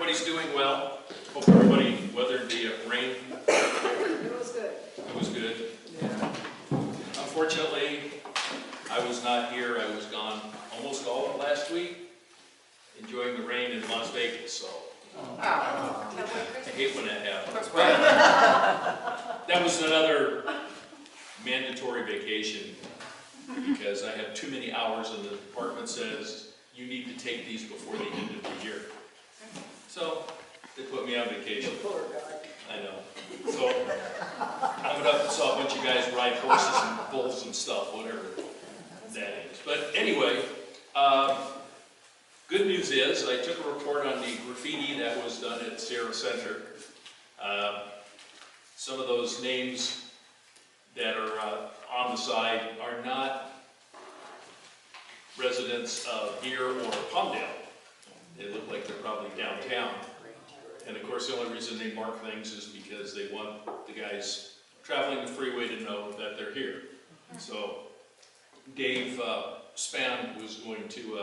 everybody's doing well. Hope everybody weathered the rain. It was good. It was good. Yeah. Unfortunately, I was not here. I was gone almost all of last week, enjoying the rain in Las Vegas. So I hate when that happens. But that was another mandatory vacation because I have too many hours, and the department says you need to take these before the end of the year. So they put me on vacation. Poor guy. I know. So I went up and saw a bunch of guys ride horses and bulls and stuff, whatever that is. But anyway, good news is I took a report on the graffiti that was done at Sierra Center. Some of those names that are on the side are not residents of here or Palmdale. They look like they're probably downtown. And of course, the only reason they mark things is because they want the guys traveling the freeway to know that they're here. So Dave Span was going to,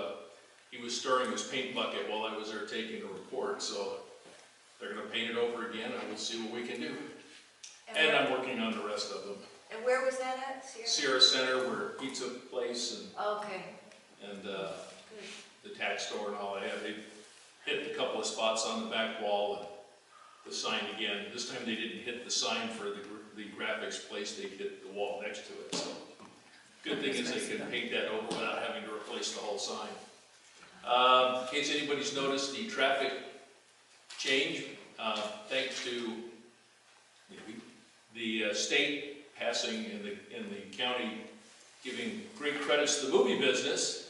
he was stirring his paint bucket while I was there taking a report. So they're going to paint it over again, and we'll see what we can do. And I'm working on the rest of them. And where was that at? Sierra Center, where pizza place and Okay. and the tax store and all that. They hit a couple of spots on the back wall and the sign again. This time they didn't hit the sign for the graphics place, they hit the wall next to it. So good thing is they can paint that over without having to replace the whole sign. In case anybody's noticed the traffic change, thanks to the state passing in the county giving great credits to the movie business,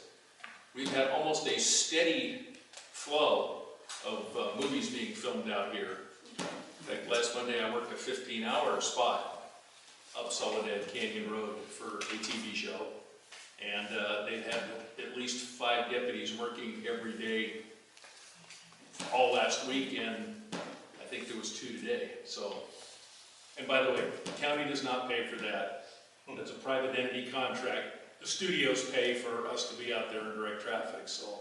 we've had almost a steady flow of movies being filmed out here. In fact, last Monday I worked a 15-hour spot up Soledad Canyon Road for a TV show. And they had at least 5 deputies working every day all last week, and I think there was 2 today. So, and by the way, the county does not pay for that. That's a private entity contract. The studios pay for us to be out there in direct traffic, so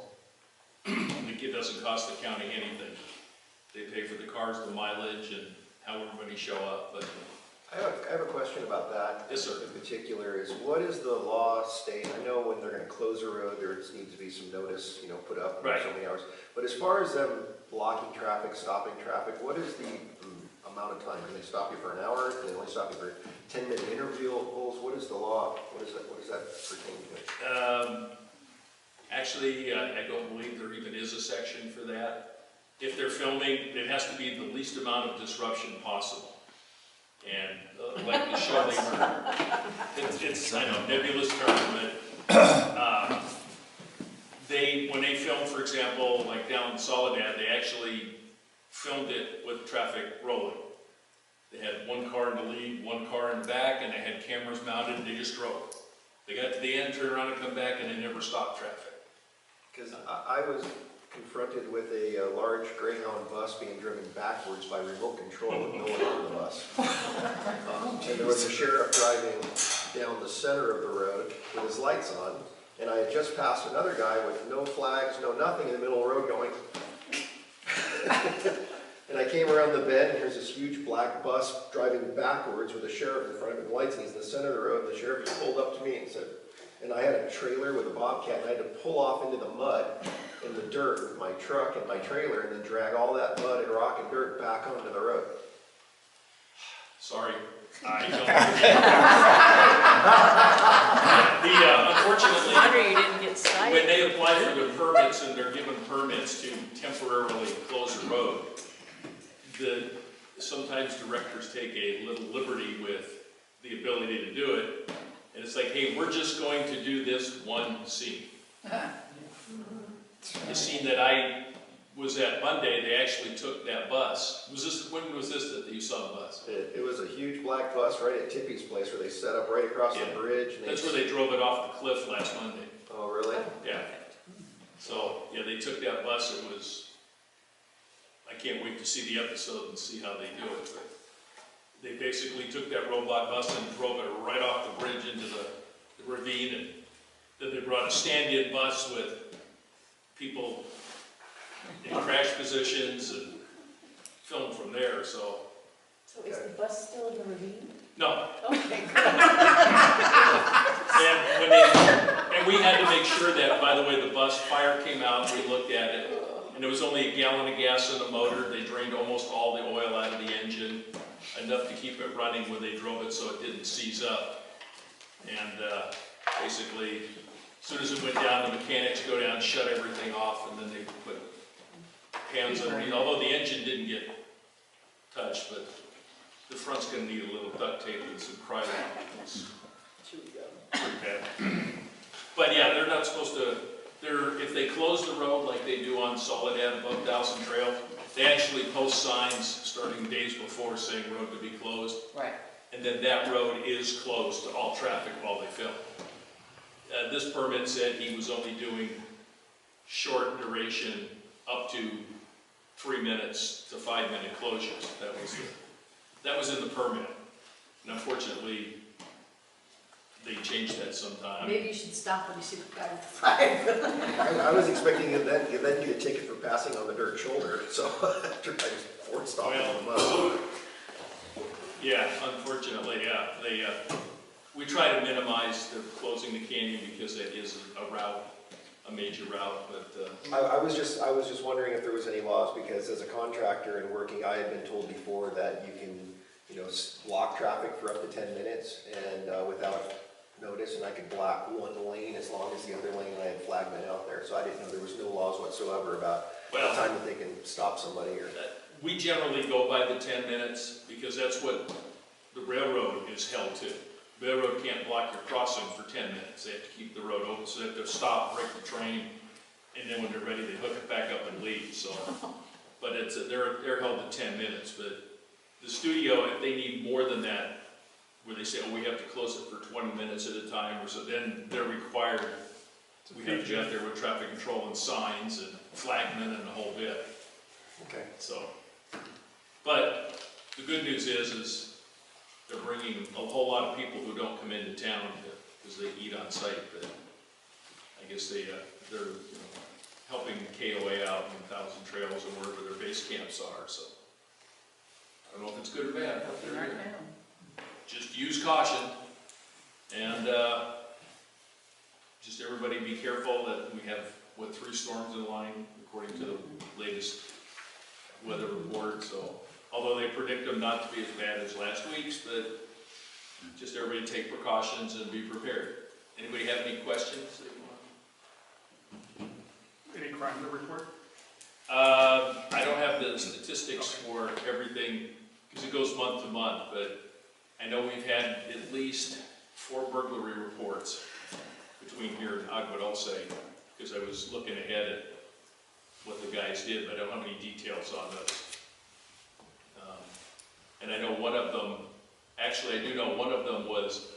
it doesn't cost the county anything. They pay for the cars, the mileage, and how everybody show up. But I have a question about that. Yes, sir. In particular, is what is the law state? I know when they're going to close a road, there needs to be some notice, put up for so many hours. But as far as them blocking traffic, stopping traffic, what is the amount of time? Can they stop you for an hour? Can they only stop you for 10-minute intervals? What is the law? What does that pertain to? Actually, I don't believe there even is a section for that. If they're filming, it has to be the least amount of disruption possible. And like the show they were, it's I know, nebulous term, but when they film, for example, like down in Soledad, they actually filmed it with traffic rolling. They had one car in the lead, one car in the back, and they had cameras mounted, and they just drove. They got to the end, turned around and come back, and they never stopped traffic. Because I was confronted with a large Greyhound bus being driven backwards by remote control with no one on the bus. And there was a sheriff driving down the center of the road with his lights on, and I had just passed another guy with no flags, no nothing in the middle of the road going. And I came around the bend, and here's this huge black bus driving backwards with a sheriff in front of him, lights, and he's in the center of the road. The sheriff just pulled up to me and said, and I had a trailer with a bobcat, and I had to pull off into the mud and the dirt with my truck and my trailer, and then drag all that mud and rock and dirt back onto the road. Sorry, I don't. Unfortunately, you didn't get cited. when they apply for the permits and they're given permits to temporarily close a road, sometimes directors take a little liberty with the ability to do it. And it's like, hey, we're just going to do this one scene. The scene that I was at Monday, they actually took that bus. When was this that you saw the bus? It was a huge black bus right at Tippy's place where they set up right across the bridge. And that's where they drove it off the cliff last Monday. Oh, really? Yeah. So, yeah, they took that bus. It was, I can't wait to see the episode and see how they do it. But they basically took that robot bus and drove it right off the bridge into the ravine, and then they brought a stand-in bus with people in crash positions and film from there, so. So is the bus still in the ravine? No, Okay, and we had to make sure that, by the way, the bus fire came out, we looked at it, and there was only a gallon of gas in the motor. They drained almost all the oil out of the engine, enough to keep it running when they drove it so it didn't seize up. And basically, as soon as it went down, the mechanics go down, shut everything off, and then they put pans underneath, although the engine didn't get touched, but the front's gonna need a little duct tape and some Krylon. It's pretty bad. But yeah, they're not supposed to, if they close the road like they do on Soledad above Dowson Trail, they actually post signs starting days before saying road to be closed. right. And then that road is closed to all traffic while they film. This permit said he was only doing short duration up to 3 minutes to 5 minute closures. That was in the permit. And unfortunately, they changed that sometime. Maybe you should stop when you see the guy with the flag. I was expecting you then get a ticket for passing on the dirt shoulder, so after I just forward stopped on the mud. Yeah, unfortunately, yeah. We try to minimize the closing the canyon because it is a route, a major route, but. I was just wondering if there was any laws, because as a contractor and working, I had been told before that you can, block traffic for up to 10 minutes and without notice, and I could block one lane as long as the other lane, I had flagmen out there, so I didn't know there was no laws whatsoever about the time that they can stop somebody or. We generally go by the 10 minutes because that's what the railroad is held to. The railroad can't block your crossing for 10 minutes. They have to keep the road open, so they have to stop, break the train, and then when they're ready, they hook it back up and leave. So, but they're held to 10 minutes. But the studio, if they need more than that, where they say, oh, we have to close it for 20 minutes at a time, or so, then they're required. We have to be out there with traffic control and signs and flagmen and the whole bit. Okay. So, but the good news is they're bringing a whole lot of people who don't come into town because they eat on site. But I guess they're helping KOA out in Thousand Trails and wherever their base camps are. So I don't know if it's good or bad. Just use caution, and just everybody be careful that we have 3 storms in line according to the latest weather report. So although they predict them not to be as bad as last week's, but just everybody take precautions and be prepared. Anybody have any questions? Any crime to report? I don't have the statistics for everything because it goes month to month, but I know we've had at least 4 burglary reports between here and Agua Dulce, because I was looking ahead at what the guys did, but I don't have any details on those. And I know one of them, actually I do know one of them was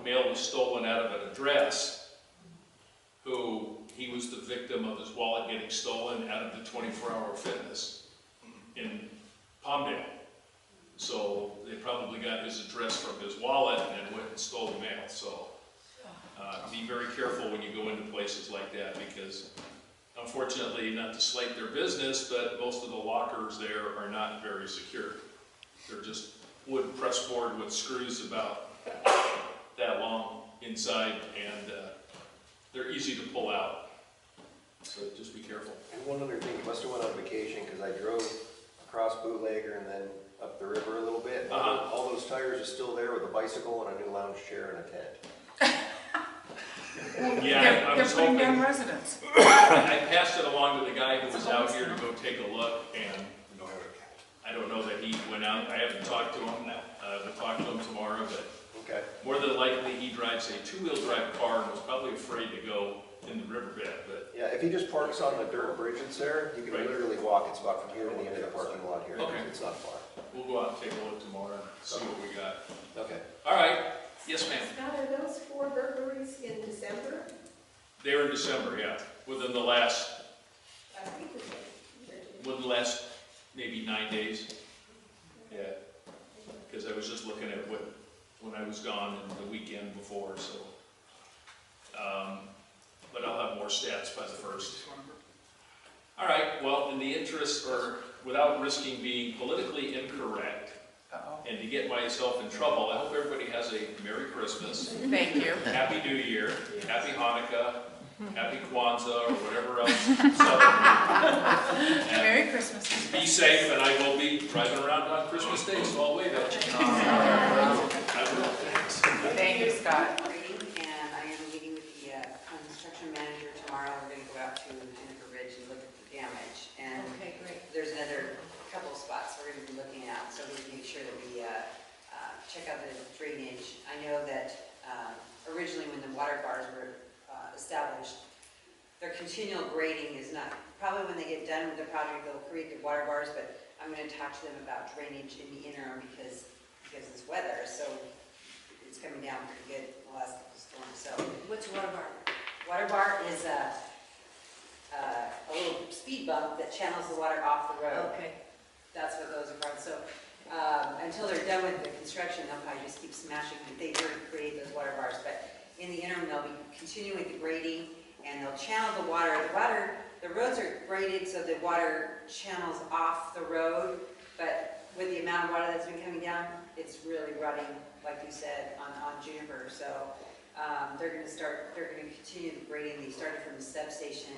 mail was stolen out of an address, who he was the victim of his wallet getting stolen out of the 24-hour fitness in Palmdale. So they probably got his address from his wallet and then went and stole the mail. So be very careful when you go into places like that, because unfortunately, not to slight their business, but most of the lockers there are not very secure. They're just wood press board with screws about that long inside, and they're easy to pull out. So just be careful. And one other thing, you must have went on vacation, because I drove across Bootlegger and then up the river a little bit. All those tires are still there with a bicycle and a new lounge chair and a tent. Yeah, I was hoping. They're putting down residents. I passed it along to the guy who was out here to go take a look, and I don't know that he went out. I haven't talked to him. We'll talk to him tomorrow, but Okay. more than likely he drives a 2-wheel drive car and was probably afraid to go in the riverbed. But Yeah, if he just parks on the dirt bridge that's there, you can Right. literally walk. It's about from here to the end of the parking lot here. Okay. It's not far. we'll go out and take a look tomorrow and see what we got. Okay. All right. Yes, ma'am. Scott, are those 4 burglaries in December? They were in December, yeah. Within the last I think it's maybe 9 days. Yeah. Because I was just looking at when I was gone and the weekend before, so. But I'll have more stats by the 1st. All right, well, in the interest, or without risking being politically incorrect, and to get myself in trouble, I hope everybody has a Merry Christmas, Thank you. Happy New Year, Happy Hanukkah, Happy Kwanzaa, or whatever else. So, Merry Christmas. be safe, and I will be driving around on Christmas Day, so I'll wave at you. I will, thanks. Thank you, Scott. And I am meeting with the construction manager tomorrow. We're going to go out to Juniper Ridge and look at the damage. And Okay, great. there's another couple of spots we're going to be looking at, so we can make sure that we check out the drainage. I know that originally when the water bars were established, their continual grading is not, probably when they get done with the project, they'll create the water bars, but I'm going to talk to them about drainage in the interim because it's weather, so it's coming down pretty good the last couple of storms. So What's water bar? water bar is a little speed bump that channels the water off the road. Okay. That's what those are called. So until they're done with the construction, they'll probably just keep smashing. They already create those water bars, but in the interim, they'll be continuing with the grading, and they'll channel the water. The roads are graded so the water channels off the road, but with the amount of water that's been coming down, it's really running, like you said, on Juniper. So they're going to continue the grading. They started from the substation,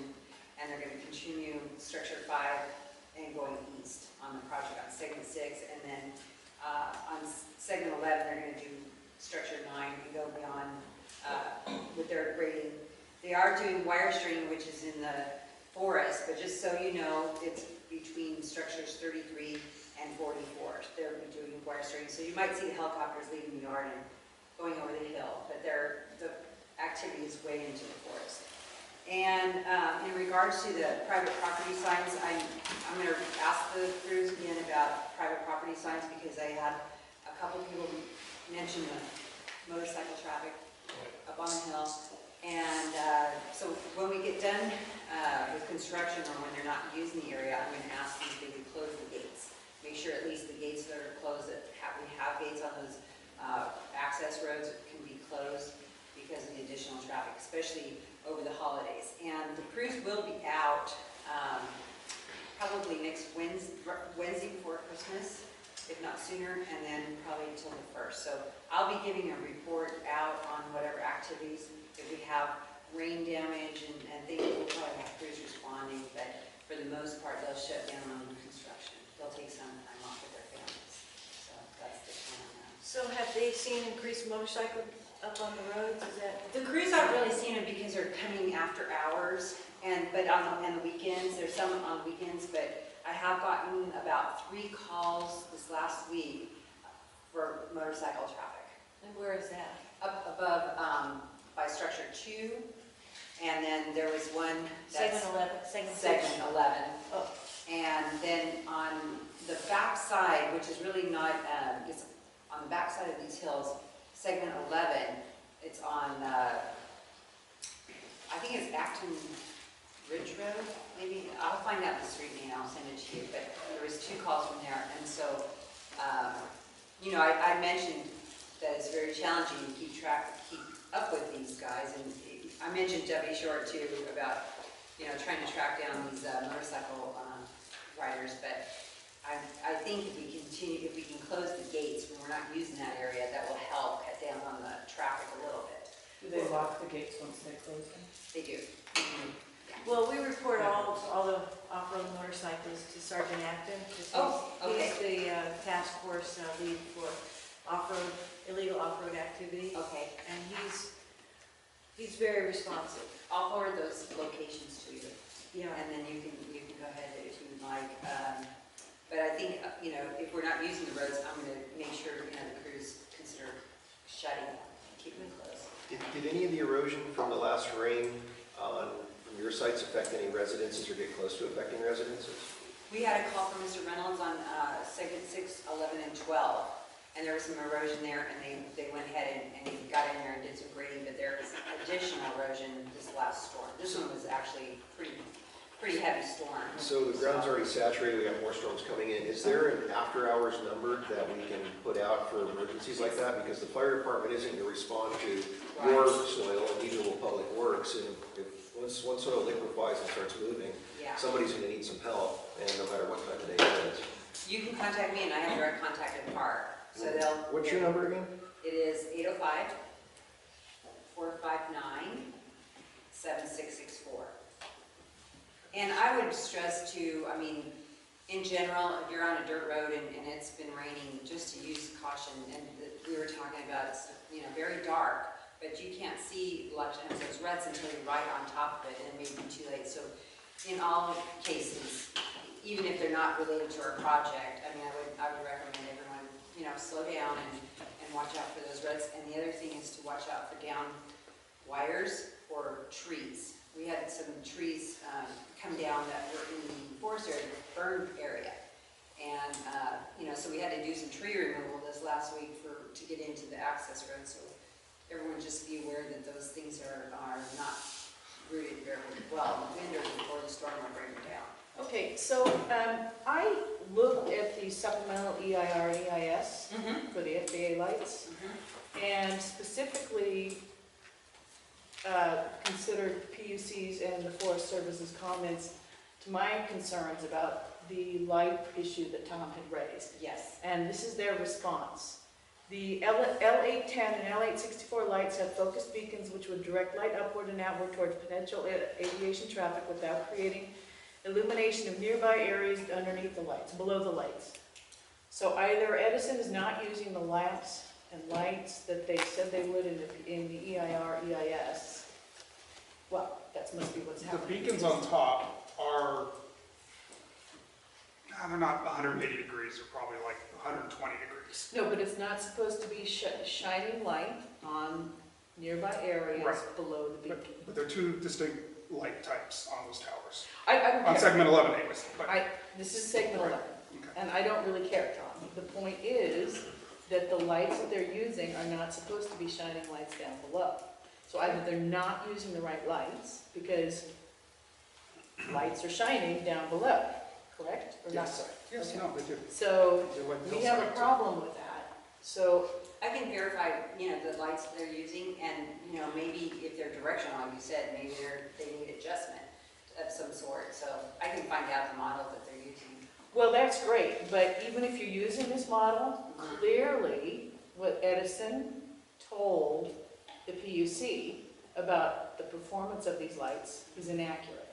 and they're going to continue structure 5 and going east on the project on segment 6, and then on segment 11 they're going to do structure 9 and go beyond with their grading. They are doing wire string, which is in the forest, but just so you know, it's between structures 33 and 44. They're doing wire string, so you might see the helicopters leaving the yard and going over the hill, but the activity is way into the forest. And in regards to the private property signs, I'm going to ask the crews again about private property signs because I had a couple people mention the motorcycle traffic up on the hill. And so when we get done with construction or when they're not using the area, I'm going to ask them if they could close the gates. Make sure at least the gates that are closed, that we have gates on those access roads can be closed because of the additional traffic, especially over the holidays. And the crews will be out probably next Wednesday before Christmas, if not sooner, and then probably until the 1st. So I'll be giving a report out on whatever activities. If we have rain damage and things, we'll probably have crews responding, but for the most part, they'll shut down on construction. They'll take some time off with their families. So that's the plan on that. So have they seen increased motorcycle up on the roads? Is that? The crews aren't really seeing them because they're coming after hours, but on the weekends, there's some on weekends, but I have gotten about 3 calls this last week for motorcycle traffic. And where is that? Up above by structure 2, and then there was one that's Segment 11. Oh. and then on the back side, which is really not, it's on the back side of these hills, segment 11, it's on, I think it's Acton Ridge Road, maybe. I'll find out the street name, I'll send it to you, but there was 2 calls from there, and so, you know, I mentioned that it's very challenging to keep up with these guys, and I mentioned W. Short too about, you know, trying to track down these motorcycle riders, but I think if we can close the gates when we're not using that area, that will help cut down on the traffic a little bit. Do they lock the gates once they close them? They do. Well, we report all the off-road motorcyclists to Sergeant Acton. Oh, okay. He's the task force lead for off-road, illegal off-road activity. Okay. And he's very responsive. I'll forward those locations to you. Yeah. And then you can go ahead if you would like. But I think, you know, if we're not using the roads, I'm going to make sure, you know, the crews consider shutting them, keeping them closed. Did any of the erosion from the last rain from your sites affect any residences or get close to affecting residences? We had a call from Mr. Reynolds on segment 6, 11, and 12. And there was some erosion there, and they went ahead and got in there and did some grading, but there was additional erosion this last storm. This one was actually pretty heavy storm. So the ground's already saturated, we got more storms coming in. Is there an after-hours number that we can put out for emergencies like that? Because the fire department isn't going to respond to your soil, and neither will public works. And if once soil liquefies and starts moving, Yeah. somebody's gonna need some help, and no matter what time of day it is. You can contact me, and I have direct contact with Park, so they'll. What's your number again? It is 805-459-7664. And I would stress too, I mean, in general, if you're on a dirt road and it's been raining, just to use caution. And we were talking about, it's, you know, very dark, but you can't see a lot of times those ruts until you're right on top of it, and it may be too late. So in all cases, even if they're not related to our project, I mean, I would recommend everyone, you know, slow down and watch out for those ruts. And the other thing is to watch out for down wires or trees. We had some trees come down that were in the forest area, the burned area. And, you know, so we had to do some tree removal this last week to get into the access road. So everyone just be aware that those things are not rooted very well in the winter before the storm will bring them down. Okay, so I looked at the supplemental EIR and EIS for the FAA lights, and specifically considered PUC's and the Forest Service's comments to my concerns about the light issue that Tom had raised. Yes. And this is their response. The L810 and L864 lights have focused beacons which would direct light upward and outward towards potential aviation traffic without creating illumination of nearby areas underneath the lights, below the lights. So either Edison is not using the lamps and lights that they said they would in the EIR, EIS. Well, that must be what's The happening. beacons on top are, they're not 180 degrees, they're probably like 120 degrees. No, but it's not supposed to be shining light on nearby areas Right. below the beacon. But they're two distinct light types on those towers. I don't On care. segment 11 anyways. But, This is segment 11, okay. and I don't really care, Tom. The point is that the lights that they're using are not supposed to be shining lights down below. So either they're not using the right lights, because lights are shining down below, correct? Or not Yes. correct? Yes, Okay. no, they do. So They're like we Bill's have a light, too. problem with that. So I can verify, you know, the lights that they're using, and, you know, maybe if they're directional, like you said, maybe they need adjustment of some sort. So I can find out the model that they're using. well, that's great, but even if you're using this model, clearly what Edison told the PUC about the performance of these lights is inaccurate.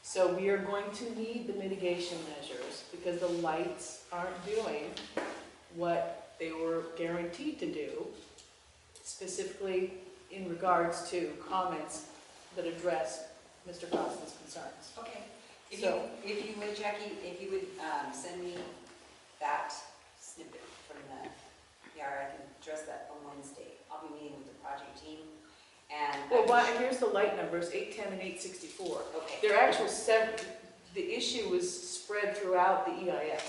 So we are going to need the mitigation measures because the lights aren't doing what they were guaranteed to do, specifically in regards to comments that address Mr. Costin's concerns. Okay. If So- you would, Jackie, if you would send me that snippet from the PR, I can address that on Wednesday. I'll be meeting with the project team, and. Well, here's the light numbers, 810 and 864. Okay. They're actual the issue was spread throughout the EIS.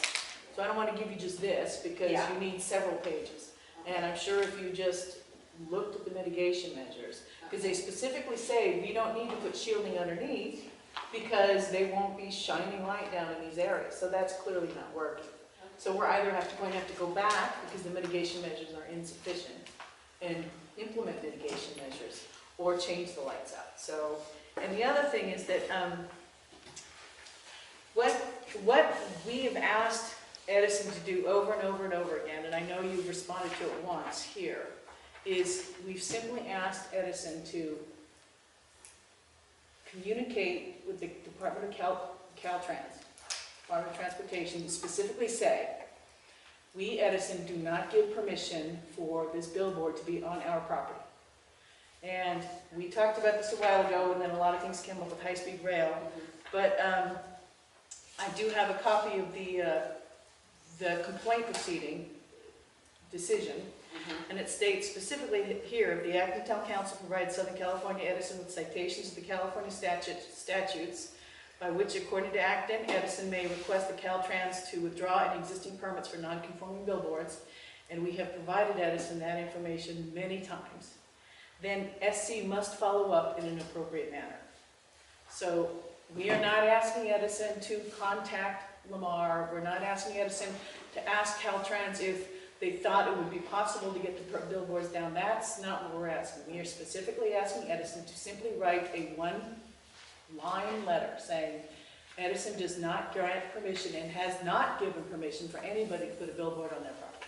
So I don't want to give you just this because Yeah. you need several pages. And I'm sure if you just looked at the mitigation measures, because they specifically say we don't need to put shielding underneath because they won't be shining light down in these areas. So that's clearly not working. So we're either going to have to go back because the mitigation measures are insufficient and implement mitigation measures or change the lights out. So, and the other thing is that what we have asked Edison to do over and over and over again, and I know you've responded to it once here, is we've simply asked Edison to communicate with the Department of Caltrans, Department of Transportation, to specifically say, we, Edison, do not give permission for this billboard to be on our property. And we talked about this a while ago, and then a lot of things came up with high-speed rail. But I do have a copy of the complaint proceeding decision, and it states specifically here, the Acton Town Council provides Southern California Edison with citations of the California statutes by which, according to Acton, Edison may request the Caltrans to withdraw any existing permits for non-conforming billboards, and we have provided Edison that information many times. Then SC must follow up in an appropriate manner. So we are not asking Edison to contact Lamar. We're not asking Edison to ask Caltrans if they thought it would be possible to get the billboards down. That's not what we're asking. We are specifically asking Edison to simply write a line letter saying Edison does not grant permission and has not given permission for anybody to put a billboard on their property.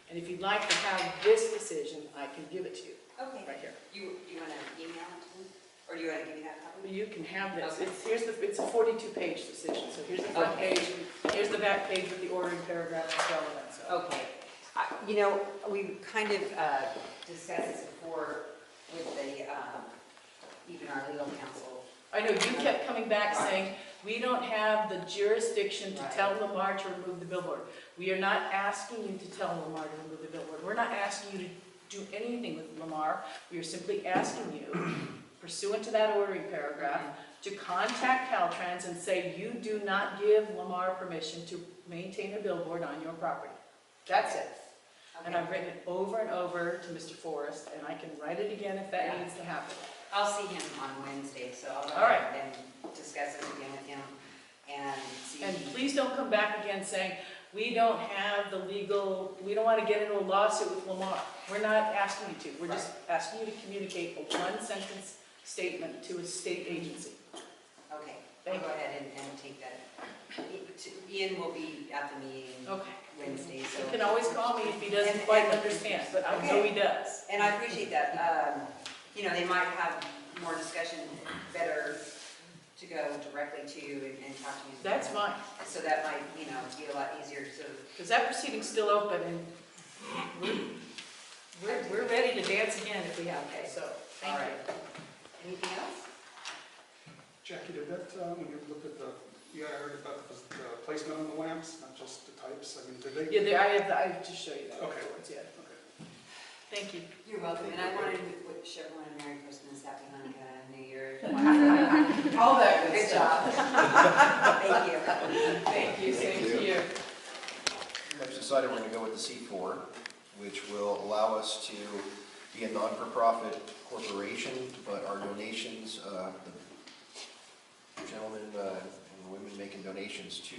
And if you'd like to have this decision, I can give it to you, Okay. right here. Do you want to email it to me? Or do you want to give me that copy? You can have this. Okay. It's a 42-page decision, so here's the front page, here's the back page with the ordering paragraph that's relevant, so. Okay. You know, we kind of discussed this before with the, even our legal counsel. I know, you kept coming back saying, we don't have the jurisdiction to Right. tell Lamar to remove the billboard. We are not asking you to tell Lamar to remove the billboard. We're not asking you to do anything with Lamar. We are simply asking you, pursuant to that ordering paragraph, to contact Caltrans and say you do not give Lamar permission to maintain a billboard on your property. That's it. And Okay. I've written it over and over to Mr. Forrest, and I can write it again if that Yeah. needs to happen. I'll see him on Wednesday, so I'll go All right. ahead and discuss it again with him and see. And please don't come back again saying, we don't have the legal, we don't want to get into a lawsuit with Lamar. We're not asking you to. We're just asking you to communicate a one-sentence statement to a state agency. Okay, I'll Thank go you. ahead and take that. Ian will be at the meeting Okay. Wednesday, so. You can always call me if he doesn't And- quite understand, but I know he does. And I appreciate that. You know, they might have more discussion, better to go directly to and talk to you. That's fine, So that might, you know, be a lot easier to. because that proceeding's still open, and we're ready to dance again if we have to, so, thank All you. right. Anything else? Jackie, did that, when you looked at I heard about the placement on the lamps, not just the types, I mean, did they? Yeah, I just show you that. Okay. afterwards, yeah. Okay. Thank you. You're welcome. And I wanted to wish everyone a Merry Christmas, Happy Hanukkah, New Year. All that Good job. Thank you. Thank you, same Thank to you. you. I've decided we're going to go with the C4, which will allow us to be a non-for-profit corporation, but our donations, the gentlemen and women making donations to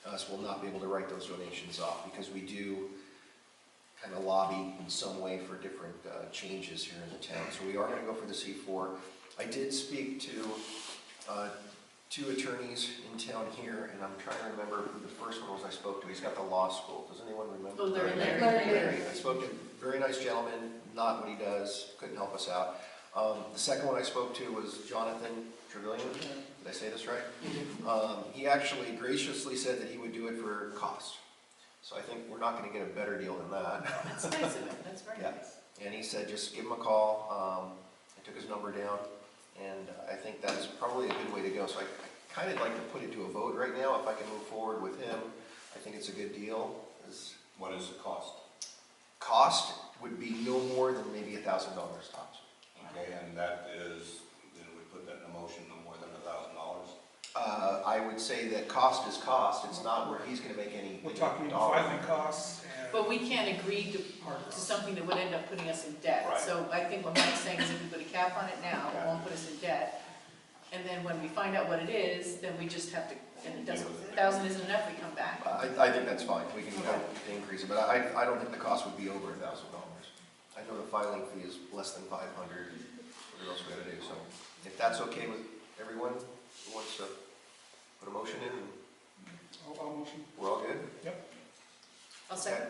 us will not be able to write those donations off because we do kind of lobby in some way for different changes here in the town. So we are going to go for the C4. I did speak to two attorneys in town here, and I'm trying to remember who the first one was I spoke to. He's got the law school. Does anyone remember? Oh, Larry. Larry. I spoke to him, very nice gentleman, not what he does, couldn't help us out. The second one I spoke to was Jonathan Trevelyan. Did I say this right? He actually graciously said that he would do it for cost. So I think we're not going to get a better deal than that. That's nice of him, that's very Yeah. nice. And he said, just give him a call. I took his number down, and I think that's probably a good way to go. So I kind of like to put it to a vote right now, if I can move forward with him. I think it's a good deal. What is the cost? Cost would be no more than maybe $1,000 tops. Okay, and that is, then we put that in a motion, no more than $1,000? I would say that cost is cost. It's not where he's going to make any We're talking dollar. filing costs and. But we can't agree to something that would end up putting us in debt. Right. So I think what Mike's saying is if we put a cap on it now, it won't put us in debt. And then when we find out what it is, then we just have to, and it doesn't, 1,000 isn't enough, we come back. I think that's fine. We can go to increase it, but I don't think the cost would be over $1,000. I know the filing fee is less than $500. What else we got to do? So if that's okay with everyone who wants to put a motion in, I'll motion. we're all good? I'll second.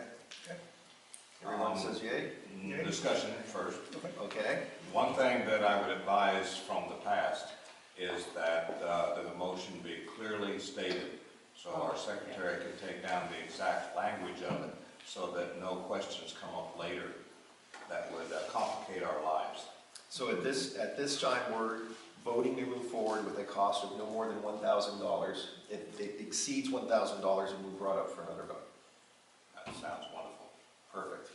Everyone says yay? Discussion first. Okay. One thing that I would advise from the past is that the motion be clearly stated, so our secretary can take down the exact language of it, so that no questions come up later that would complicate our lives. So at this time, we're voting to move forward with a cost of no more than $1,000. If it exceeds $1,000, it will be brought up for another vote. That sounds wonderful. Perfect.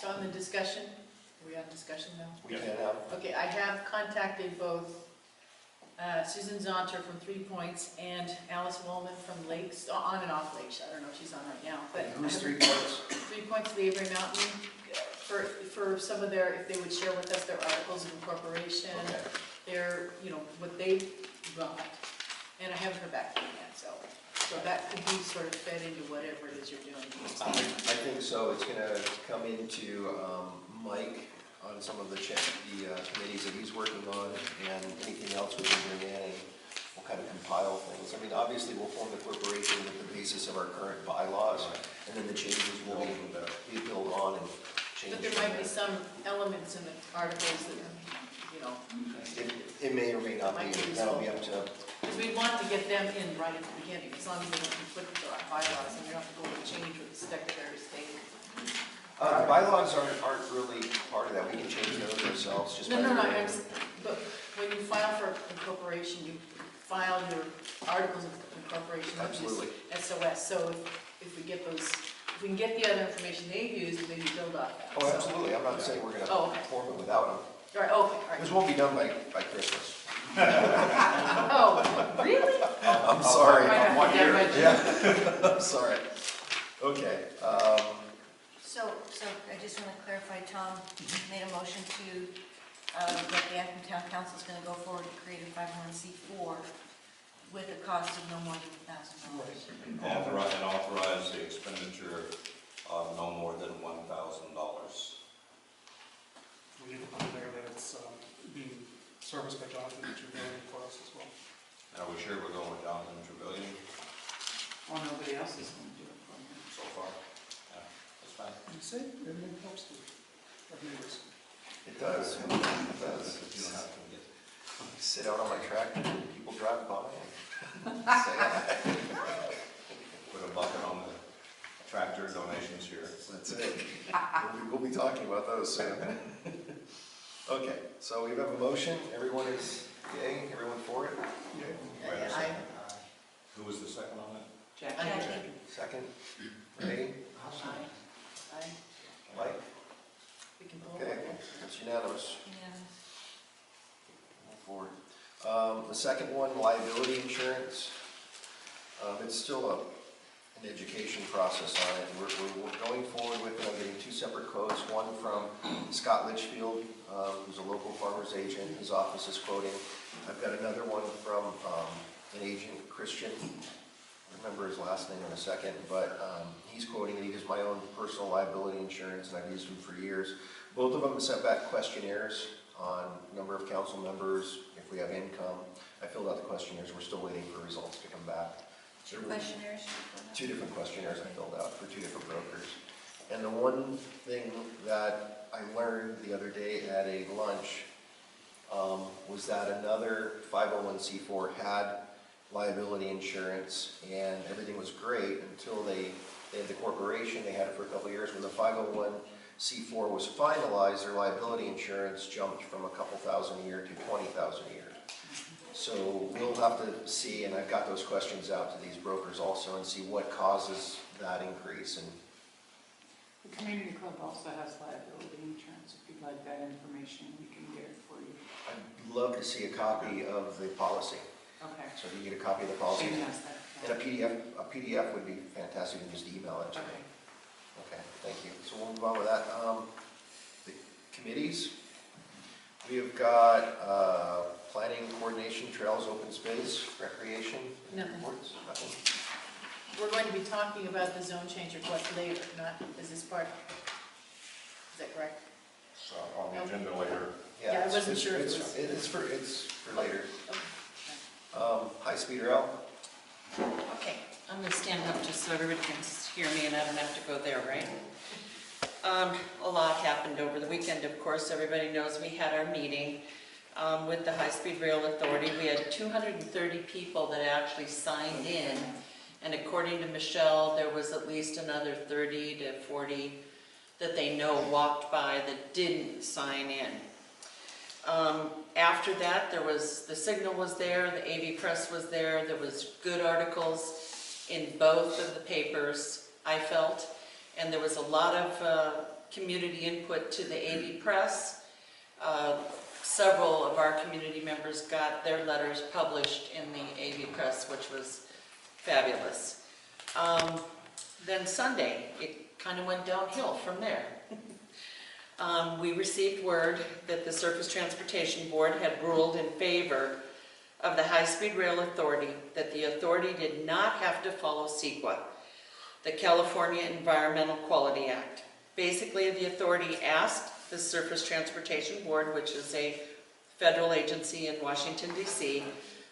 So on the discussion, are we on discussion now? We can have, Okay, I have contacted both Susan Zonter from 3 Points and Alice Woolman from Lakes, on and off Lakes. I don't know if she's on right now, but. who's 3 Points? 3 Points of the Avery Mountain, for some of their, if they would share with us their articles of incorporation, Okay. their, what they got. And I haven't heard back from them yet, so that could be sort of fed into whatever it is you're doing. I think so. It's going to come into Mike on some of the committees that he's working on, and anything else we can bring in, and we'll kind of compile things. I mean, obviously, we'll form the corporation with the basis of our current bylaws, and then the changes will be built on and changed. But there might be some elements in the articles that, you know, It may or may not be, that'll be up to, because we want to get them in right at the beginning, as long as they don't conflict with our bylaws, and we don't have to go and change what the Secretary of State. the bylaws aren't really part of that, we can change those ourselves, just by. No, but when you file for incorporation, you file your articles of incorporation, which Absolutely. is SOS, so if we get those, if we can get the other information they've used, maybe build off that. Oh, So- absolutely, I'm not saying we're gonna Oh, okay. form it without them. All right, okay, all right. This won't be done by Christmas. Oh, really? I'm sorry. Might have to get my- Yeah, I'm sorry. Okay, So I just want to clarify, Tom made a motion to, that the Acton Town Council is going to go forward to create a 501c4 with a cost of no more than $1,000. And authorize the expenditure of no more than $1,000. We need to put in there that it's being serviced by Jonathan Trevilian for us as well. Are we sure we're going with Jonathan Trevilian Well, nobody else is going to do it for me. so far? Yeah, that's fine. You see, everything helps our neighbors. it does, it does. You don't have to get. Sit out on my tractor, and people drive by and say hi. Put a bucket on the tractor donations here. That's it. We'll be talking about those soon. Okay, so we have a motion, everyone is yay, everyone for it? Yeah. Wait a I, second. Who was the second on it? Jackie. Second, Ray, I, Mike, we can pull okay, it. it's unanimous. Yeah. Move forward. The second one, liability insurance. It's still an education process on it. We're going forward with it. I'm getting two separate quotes. One from Scott Litchfield, who's a local farmer's agent. His office is quoting. I've got another one from an agent, Christian. I remember his last name in a second, but he's quoting it. He does my own personal liability insurance, and I've used him for years. Both of them sent back questionnaires on number of council members, if we have income. I filled out the questionnaires. We're still waiting for results to come back. Questionnaires? Two different questionnaires I filled out for two different brokers. And the one thing that I learned the other day at a lunch was that another 501c4 had liability insurance, and everything was great until they had the corporation. They had it for a couple of years. When the 501c4 was finalized, their liability insurance jumped from a couple thousand a year to $20,000 a year. So we'll have to see, and I've got those questions out to these brokers also, and see what causes that increase. And The community club also has liability insurance. If you'd like that information, we can get it for you. I'd love to see a copy of the policy. Okay. So if you get a copy of the policy, Shane has that. and a PDF would be fantastic, and just email it to me. Okay. Okay, thank you. So we'll move on with that. The committees, we have got planning, coordination, trails, open space, recreation. Nothing. Reports? Nothing. We're going to be talking about the zone change request later, not as this part. Is that correct? So on the agenda later. Yeah, I it's- wasn't it's- sure if it it's was- It's for later. Okay. High-speed rail, Okay, I'm going to stand up just so everybody can hear me and I don't have to go there, right? A lot happened over the weekend, of course. Everybody knows we had our meeting with the High Speed Rail Authority. We had 230 people that actually signed in, and according to Michelle, there was at least another 30 to 40 that they know walked by that didn't sign in. After that, the signal was there, the AV press was there was good articles in both of the papers, I felt, and there was a lot of community input to the AV press. Several of our community members got their letters published in the AV press, which was fabulous. Then Sunday, it kind of went downhill from there. We received word that the Surface Transportation Board had ruled in favor of the High Speed Rail Authority, that the authority did not have to follow CEQA, the California Environmental Quality Act. Basically, the authority asked the Surface Transportation Board, which is a federal agency in Washington, D.C.,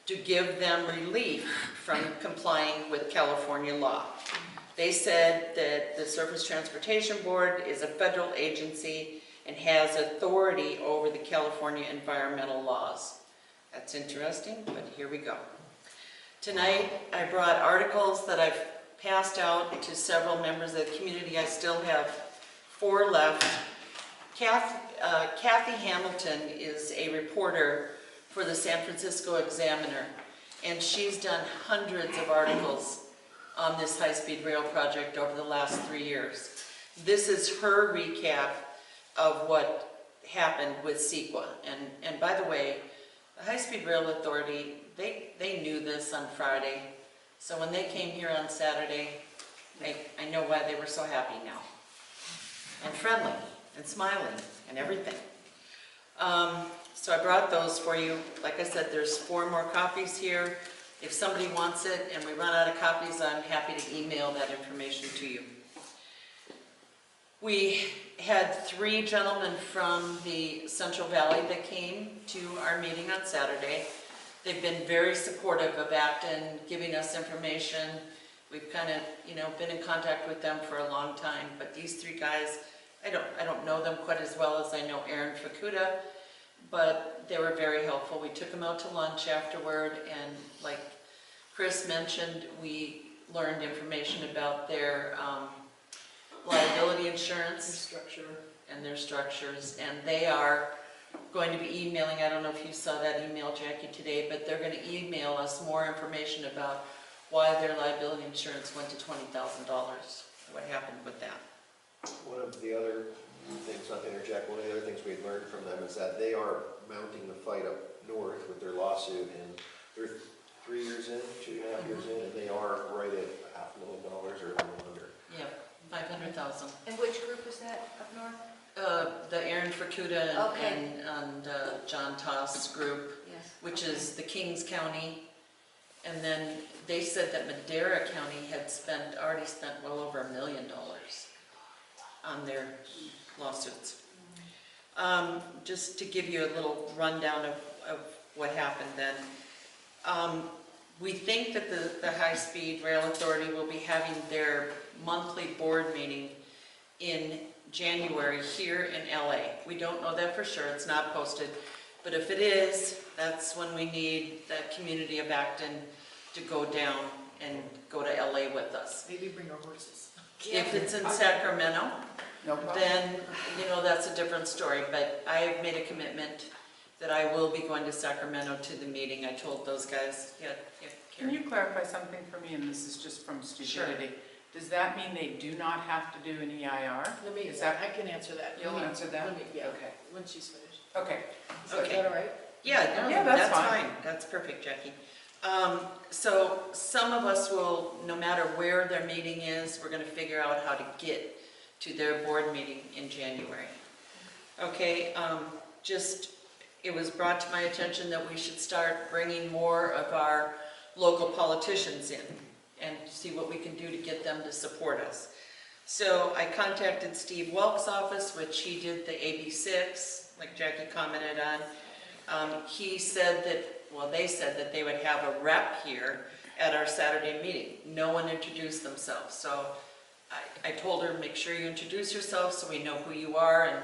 to give them relief from complying with California law. They said that the Surface Transportation Board is a federal agency and has authority over the California environmental laws. That's interesting, but here we go. Tonight, I brought articles that I've passed out to several members of the community. I still have 4 left. Kathy Hamilton is a reporter for the San Francisco Examiner, and she's done hundreds of articles on this high-speed rail project over the last 3 years. This is her recap of what happened with CEQA. And by the way, the High-Speed Rail Authority, they knew this on Friday. So when they came here on Saturday, I know why they were so happy now. And friendly, and smiling, and everything. So I brought those for you. Like I said, there's 4 more copies here. If somebody wants it and we run out of copies, I'm happy to email that information to you. We had 3 gentlemen from the Central Valley that came to our meeting on Saturday. They've been very supportive of Acton, giving us information. We've kind of, been in contact with them for a long time, but these 3 guys, I don't know them quite as well as I know Aaron Fukuda, but they were very helpful. We took them out to lunch afterward, and like Chris mentioned, we learned information about their liability insurance Structure. and their structures, and they are going to be emailing, I don't know if you saw that email, Jackie, today, but they're going to email us more information about why their liability insurance went to $20,000, what happened with that. One of the other things, not to interject, one of the other things we had learned from them is that they are mounting the fight up north with their lawsuit, and they're 3 years in, 2.5 years in, and they are right at $500,000 or a little under. Yeah, 500,000. And which group is that up north? The Aaron Fukuda Okay. and John Toss group, Yes. which is the Kings County. And then they said that Madera County had already spent well over $1 million on their lawsuits. Just to give you a little rundown of what happened then. We think that the High Speed Rail Authority will be having their monthly board meeting in January here in LA. We don't know that for sure, it's not posted, but if it is, that's when we need the community of Acton to go down and go to LA with us. Maybe bring our horses. If it's in Sacramento, No problem. then, that's a different story, but I have made a commitment that I will be going to Sacramento to the meeting. I told those guys, Can Karen. you clarify something for me, and this is just from stupidity? Does that mean they do not have to do an EIR? Is that, I can answer that. you'll answer that? Yeah, Okay, when she's finished. okay. Is that all right? Yeah, no, Yeah, that's that's fine. fine. That's perfect, Jackie. So some of us will, no matter where their meeting is, we're going to figure out how to get to their board meeting in January. Okay, it was brought to my attention that we should start bringing more of our local politicians in and see what we can do to get them to support us. So I contacted Steve Welk's office, which he did the AB6, like Jackie commented on. He said that, they said that they would have a rep here at our Saturday meeting. No one introduced themselves, so I told her, make sure you introduce yourself so we know who you are and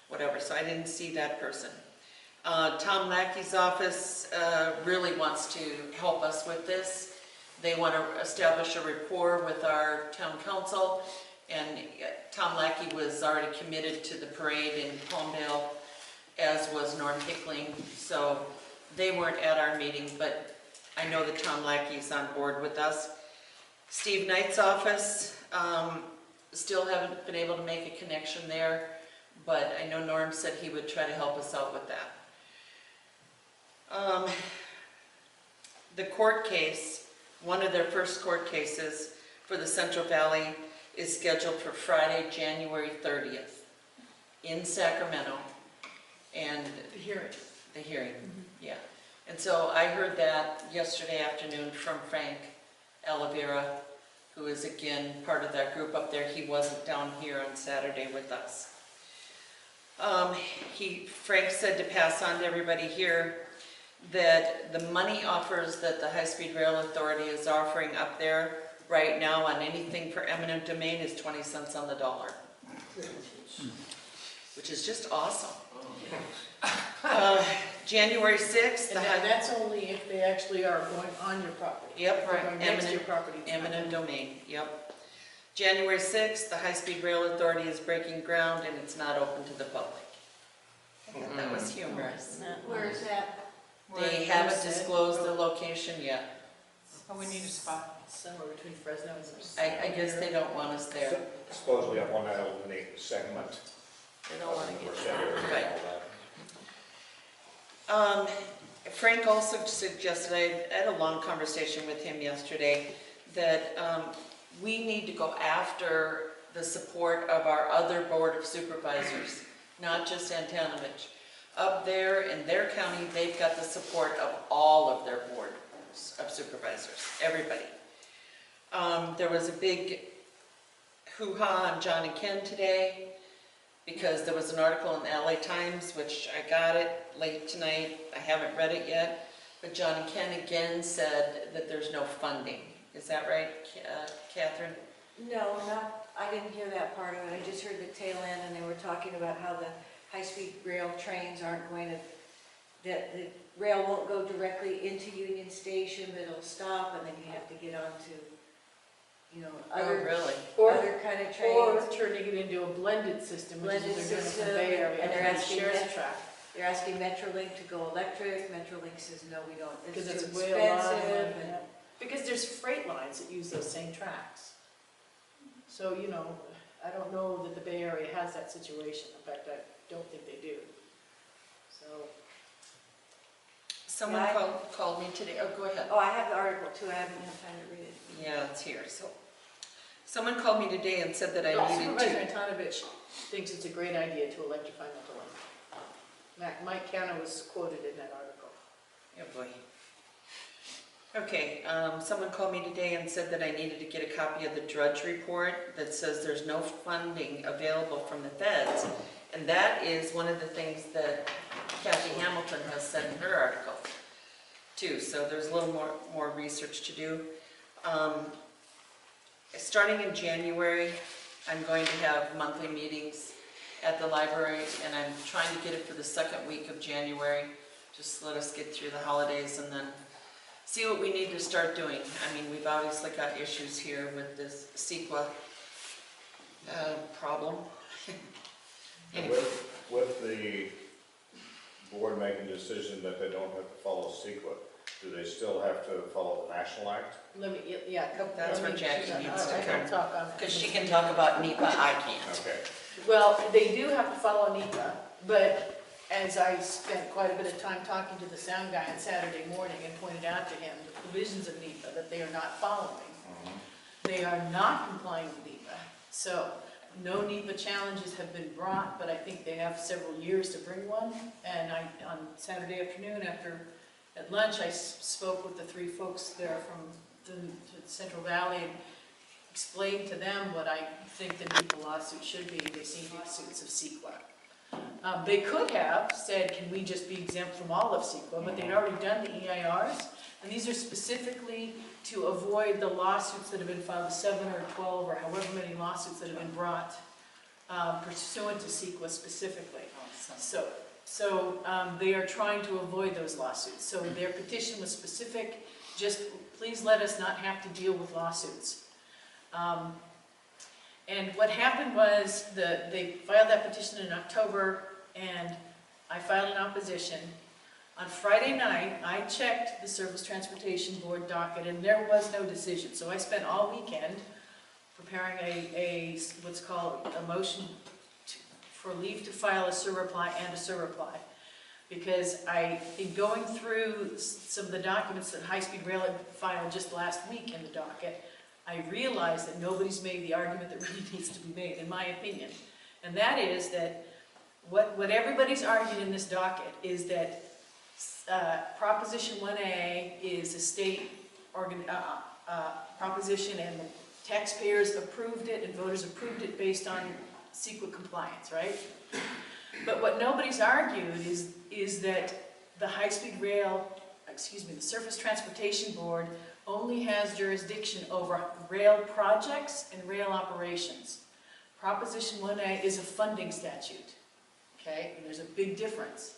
whatever, so I didn't see that person. Tom Lackey's office really wants to help us with this. They want to establish a rapport with our town council, and Tom Lackey was already committed to the parade in Palmdale, as was Norm Hickling, so they weren't at our meeting, but I know that Tom Lackey's on board with us. Steve Knight's office, still haven't been able to make a connection there, but I know Norm said he would try to help us out with that. The court case, one of their first court cases for the Central Valley is scheduled for Friday, January 30th in Sacramento. And The hearing. the hearing, yeah. And so I heard that yesterday afternoon from Frank Oliveira, who is again part of that group up there. He wasn't down here on Saturday with us. Frank said to pass on to everybody here that the money offers that the High-Speed Rail Authority is offering up there right now on anything for eminent domain is 20 cents on the dollar. Which is just awesome. January 6th, And that's only if they actually are going on your property. Yep, If they're going next to your eminent, property. it's not eminent going- domain, yep. January 6th, the High-Speed Rail Authority is breaking ground and it's not open to the public. I thought that was humorous. Where is that? They haven't disclosed the location yet. Oh, we need a spot. Somewhere between Fresno and. I guess they don't want us there. Supposedly up on that eliminate segment. They don't want to get Right. Frank also suggested, I had a long conversation with him yesterday, that we need to go after the support of our other board of supervisors, not just Antonovich. Up there in their county, they've got the support of all of their board of supervisors, everybody. There was a big hoo-ha on John and Ken today, because there was an article in the LA Times, which I got it late tonight, I haven't read it yet, but John and Ken again said that there's no funding. Is that right, Catherine? No, I didn't hear that part of it. I just heard the tail end, and they were talking about how the high-speed rail trains aren't going to, that the rail won't go directly into Union Station, but it'll stop, and then you have to get onto, you know, Oh, other, really? other kind of Or trains. turning it into a blended system, which is Blended what they're doing in system, the Bay Area. and they're everybody asking shares a that- track. They're asking Metrolink to go electric. Metrolink says, no, we don't, Because it's it's too way a lot of expensive. money, and- yeah. Because there's freight lines that use those same tracks. So, you know, I don't know that the Bay Area has that situation. In fact, I don't think they do. So, Someone Yeah, called me today, oh, go ahead. Oh, I have the article too, I haven't had time to read it. Yeah, it's here, so. Someone called me today and said that I needed Supervisor to. Antonovich thinks it's a great idea to electrify Metrolink. Mike Canna was quoted in that article. Oh, boy. Okay, someone called me today and said that I needed to get a copy of the Drudge Report that says there's no funding available from the feds. And that is one of the things that Kathy Hamilton has said in her article, too. So there's a little more research to do. Starting in January, I'm going to have monthly meetings at the library, and I'm trying to get it for the second week of January. Just let us get through the holidays and then see what we need to start doing. I mean, we've obviously got issues here with this CEQA problem. Anyway. With the board making a decision that they don't have to follow CEQA, do they still have to follow the National Act? Let me, yeah. That's where Jackie needs to I can come. talk on that. Because she can talk about NEPA, I can't. Okay. Well, they do have to follow NEPA, but as I spent quite a bit of time talking to the sound guy on Saturday morning and pointed out to him the provisions of NEPA that they are not following, they are not complying with NEPA. So no NEPA challenges have been brought, but I think they have several years to bring one. And on Saturday afternoon at lunch, I spoke with the three folks there from the Central Valley and explained to them what I think the NEPA lawsuit should be. They seem to be suits of CEQA. They could have said, can we just be exempt from all of CEQA, but they'd already done the EIRs, and these are specifically to avoid the lawsuits that have been filed, 7 or 12 or however many lawsuits that have been brought pursuant to CEQA specifically. So they are trying to avoid those lawsuits. So their petition was specific, just please let us not have to deal with lawsuits. And what happened was they filed that petition in October, and I filed an opposition. On Friday night, I checked the Surface Transportation Board docket, and there was no decision. So I spent all weekend preparing what's called a motion for leave to file a surreply and a surreply. Because in going through some of the documents that High Speed Rail had filed just last week in the docket, I realized that nobody's made the argument that really needs to be made, in my opinion. And that is that what everybody's argued in this docket is that Proposition 1A is a state proposition, and the taxpayers approved it and voters approved it based on CEQA compliance, right? But what nobody's argued is that the high-speed rail, the Surface Transportation Board only has jurisdiction over rail projects and rail operations. Proposition 1A is a funding statute, okay? And there's a big difference.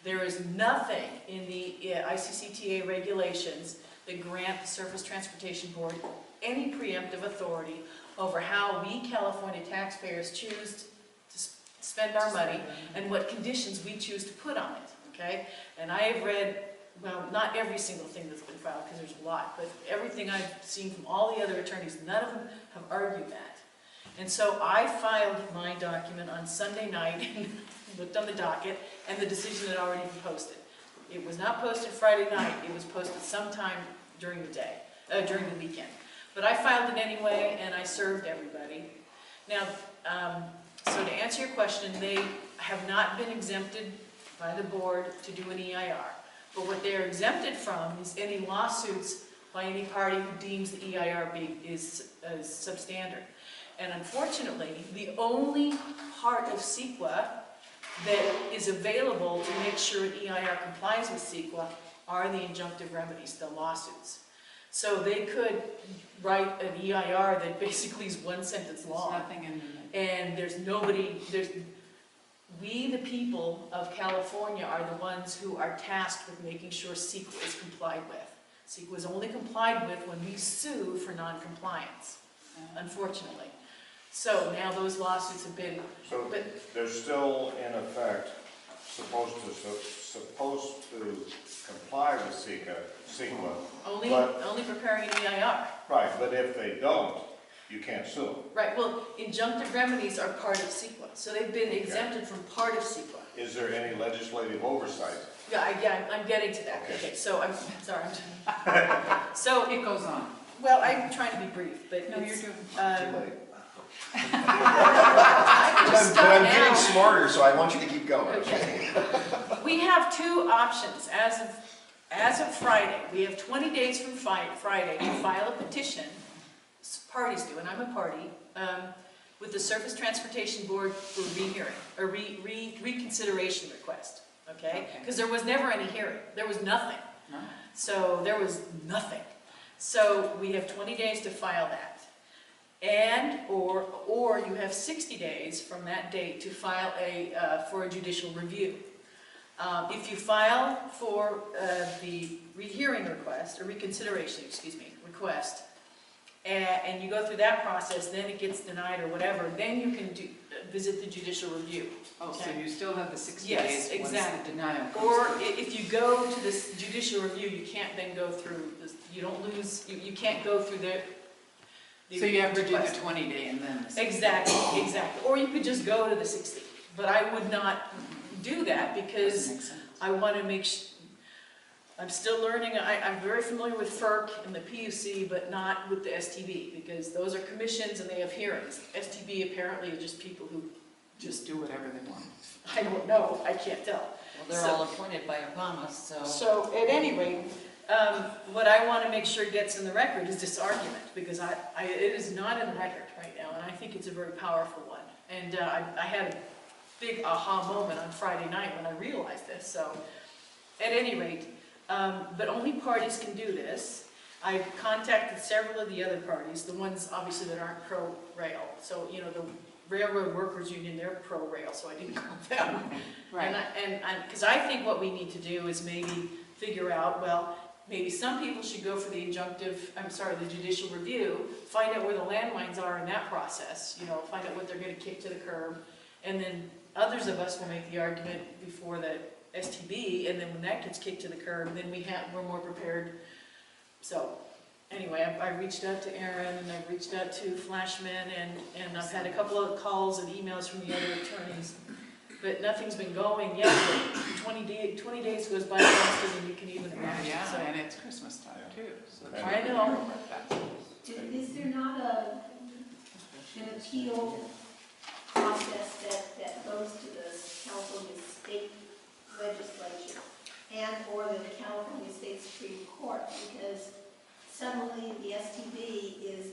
There is nothing in the ICCTA regulations that grant the Surface Transportation Board any preemptive authority over how we California taxpayers choose to spend our money and what conditions we choose to put on it, okay? And I have read, well, not every single thing that's been filed, because there's a lot, but everything I've seen from all the other attorneys, none of them have argued that. And so I filed my document on Sunday night and looked on the docket, and the decision had already been posted. It was not posted Friday night, it was posted sometime during the day, during the weekend. But I filed it anyway, and I served everybody. Now, so to answer your question, they have not been exempted by the board to do an EIR. But what they're exempted from is any lawsuits by any party who deems the EIR is substandard. And unfortunately, the only part of CEQA that is available to make sure an EIR complies with CEQA are the injunctive remedies, the lawsuits. So they could write an EIR that basically is one sentence long. There's nothing in it. And there's nobody, we the people of California are the ones who are tasked with making sure CEQA is complied with. CEQA is only complied with when we sue for non-compliance, unfortunately. So now those lawsuits have been... So they're still, in effect, supposed to comply with CEQA, Only preparing an EIR. right, but if they don't, you can't sue them. Right, well, injunctive remedies are part of CEQA, so they've been exempted from part of CEQA. Is there any legislative oversight? Yeah, I'm getting to that. Okay. Okay, so I'm sorry. So, It goes on. well, I'm trying to be brief, but No, you're it's, doing. Too late. I can just But stop I'm now. getting smarter, so I want you to keep going. Okay. We have two options as of Friday. We have 20 days from Friday to file a petition, parties do, and I'm a party, with the Surface Transportation Board for rehearing, or reconsideration request, okay? Because there was never any hearing, there was nothing. No. So there was nothing. So we have 20 days to file that. And, or you have 60 days from that date to file for a judicial review. If you file for the rehearing request, or reconsideration, request, and you go through that process, then it gets denied or whatever, then you can visit the judicial review. Oh, so you still have the 60 Yes, days once exactly. the denial comes Or through. if you go to this judicial review, you can't then go through this, you don't lose, you can't go through the So you have to do the request. 20-day and then the 60. Exactly. Or you could just go to the 60. But I would not do that Doesn't because make sense. I want to make I'm still learning. I'm very familiar with FERC and the PUC, but not with the STB, because those are commissions and they have hearings. STB apparently are just people who Just do whatever they want. I don't know, I can't tell. Well, they're So- all appointed by Obama, so. So at any rate, what I want to make sure gets in the record is this argument, because it is not in the record right now, and I think it's a very powerful one. And I had a big aha moment on Friday night when I realized this, so at any rate, but only parties can do this. I've contacted several of the other parties, the ones obviously that aren't pro-rail. So, you know, the Railroad Workers Union, they're pro-rail, so I didn't call them. Right. Because I think what we need to do is maybe figure out, well, maybe some people should go for the the judicial review, find out where the landmines are in that process, you know, find out what they're going to kick to the curb, and then others of us will make the argument before the STB, and then when that gets kicked to the curb, then we're more prepared. So, anyway, I reached out to Aaron, and I've reached out to Flashman, and I've had a couple of calls and emails from the other attorneys, but nothing's been going yet. 20 days goes by faster than you can even imagine. Yeah, So, and it's Christmas time too. So I know. Is there not an appeal process that goes to the California State Legislature and/or the California State Supreme Court? Because suddenly the STB is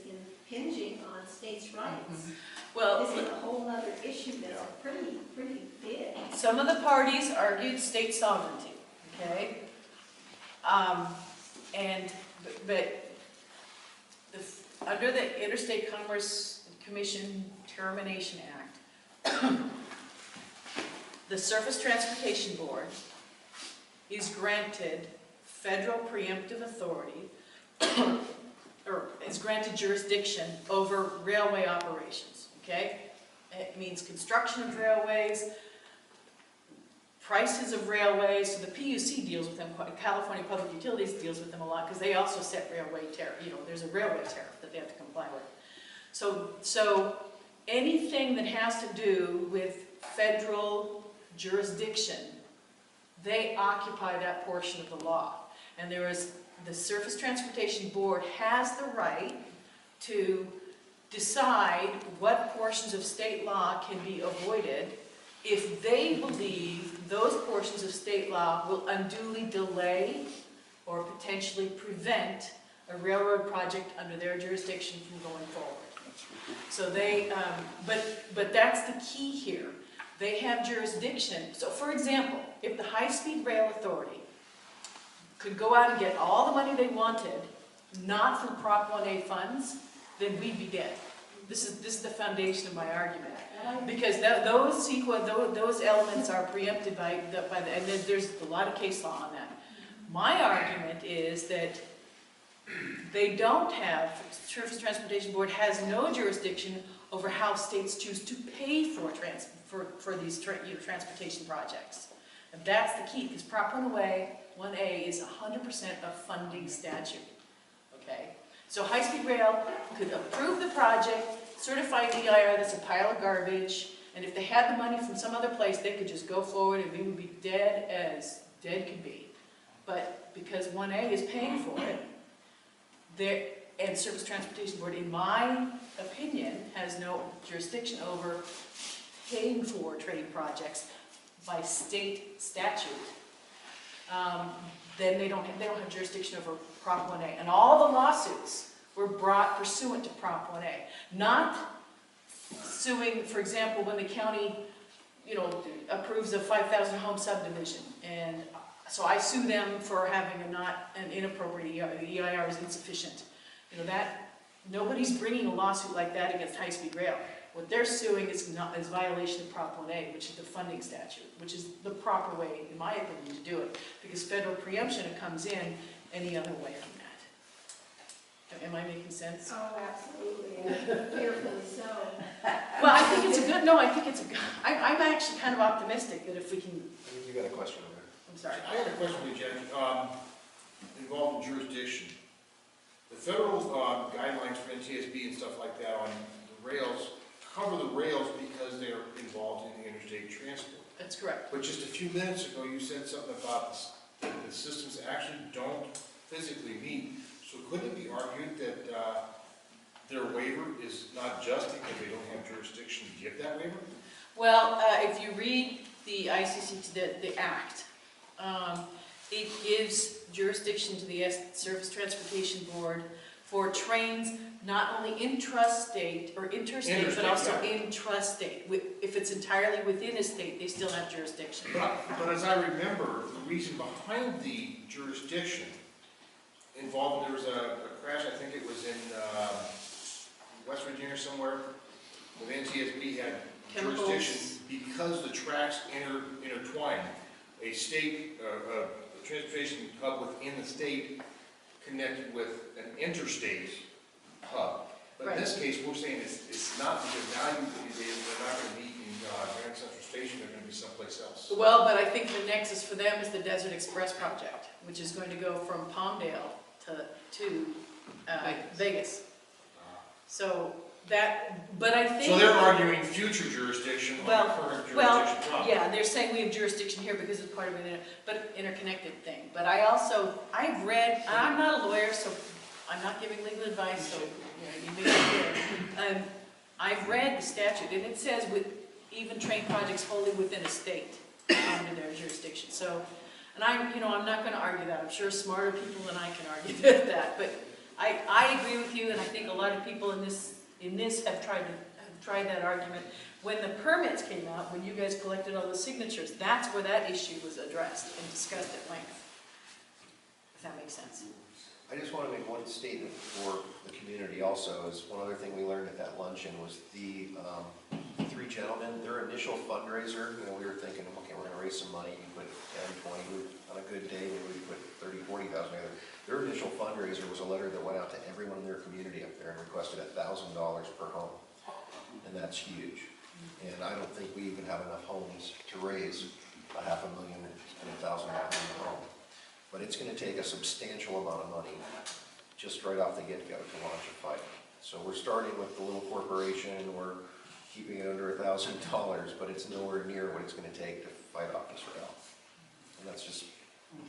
impinging on states' rights. Well, This is a whole other issue that's pretty big. some of the parties argued state sovereignty, okay? Under the Interstate Commerce Commission Termination Act, the Surface Transportation Board is granted federal preemptive authority, or is granted jurisdiction over railway operations, okay? It means construction of railways, prices of railways, so the PUC deals with them, California Public Utilities deals with them a lot, because they also set railway tariff, there's a railway tariff that they have to comply with. So anything that has to do with federal jurisdiction, they occupy that portion of the law. And the Surface Transportation Board has the right to decide what portions of state law can be avoided if they believe those portions of state law will unduly delay or potentially prevent a railroad project under their jurisdiction from going forward. So but that's the key here. They have jurisdiction. So for example, if the High-Speed Rail Authority could go out and get all the money they wanted, not from Prop 1A funds, then we'd be dead. This is the foundation of my argument. Because those elements are preempted by and there's a lot of case law on that. My argument is that they don't have, Surface Transportation Board has no jurisdiction over how states choose to pay for these transportation projects. And that's the key, because Prop 1A is 100% a funding statute, okay? So High-Speed Rail could approve the project, certify an EIR that's a pile of garbage, and if they had the money from some other place, they could just go forward and we would be dead as dead could be. But because 1A is paying for it, and Surface Transportation Board, in my opinion, has no jurisdiction over paying for train projects by state statute, then they don't have jurisdiction over Prop 1A. And all the lawsuits were brought pursuant to Prop 1A. Not suing, for example, when the county, approves a 5,000 home subdivision, and so I sue them for having an inappropriate EIR. The EIR is insufficient. Nobody's bringing a lawsuit like that against High-Speed Rail. What they're suing is violation of Prop 1A, which is the funding statute, which is the proper way, in my opinion, to do it, because federal preemption comes in any other way than that. Am I making sense? Oh, absolutely, and carefully so. Well, I think it's a good, I'm actually kind of optimistic that if we can, You got a question over there? I'm sorry. I had a question for you, Jen, involving jurisdiction. The federal guidelines for NTSB and stuff like that on the rails cover the rails because they're involved in the interstate transport. That's correct. But just a few minutes ago, you said something about the systems actually don't physically meet. So couldn't it be argued that their waiver is not just because they don't have jurisdiction to give that waiver? Well, if you read the ICC, the Act, it gives jurisdiction to the Surface Transportation Board for trains not only intrastate or interstate, but also intrastate. If it's entirely within a state, they still have jurisdiction. But as I remember, the reason behind the jurisdiction involved, there was a crash, I think it was in West Virginia somewhere, where the NTSB had jurisdiction because the tracks intertwined. A state, a transportation hub within the state connected with an interstate hub. But in this case, we're saying it's not, because now they're not going to be in Grand Central Station, they're going to be someplace else. Well, but I think the nexus for them is the Desert Express project, which is going to go from Palmdale to Vegas. So but I think... So they're arguing future jurisdiction on the current jurisdiction problem. Yeah, they're saying we have jurisdiction here because it's part of an interconnected thing. But I've read, I'm not a lawyer, so I'm not giving legal advice, so you may be clear. I've read the statute, and it says even train projects wholly within a state under their jurisdiction. So, and I'm not going to argue that. I'm sure smarter people than I can argue that. But I agree with you, and I think a lot of people in this have tried tried that argument. When the permits came out, when you guys collected all the signatures, that's where that issue was addressed and discussed at length. If that makes sense. I just want to make one statement for the community also, is one other thing we learned at that luncheon was the three gentlemen, their initial fundraiser, you know, we were thinking, okay, we're going to raise some money, you put 10, 20, on a good day, maybe we put 30, 40,000 together. Their initial fundraiser was a letter that went out to everyone in their community up there and requested $1,000 per home. And that's huge. And I don't think we even have enough homes to raise $500,000 and $1,000 per home. But it's going to take a substantial amount of money just right off the get-go to launch a fight. So we're starting with the little corporation, we're keeping it under $1,000, but it's nowhere near what it's going to take to fight off this route. And that's just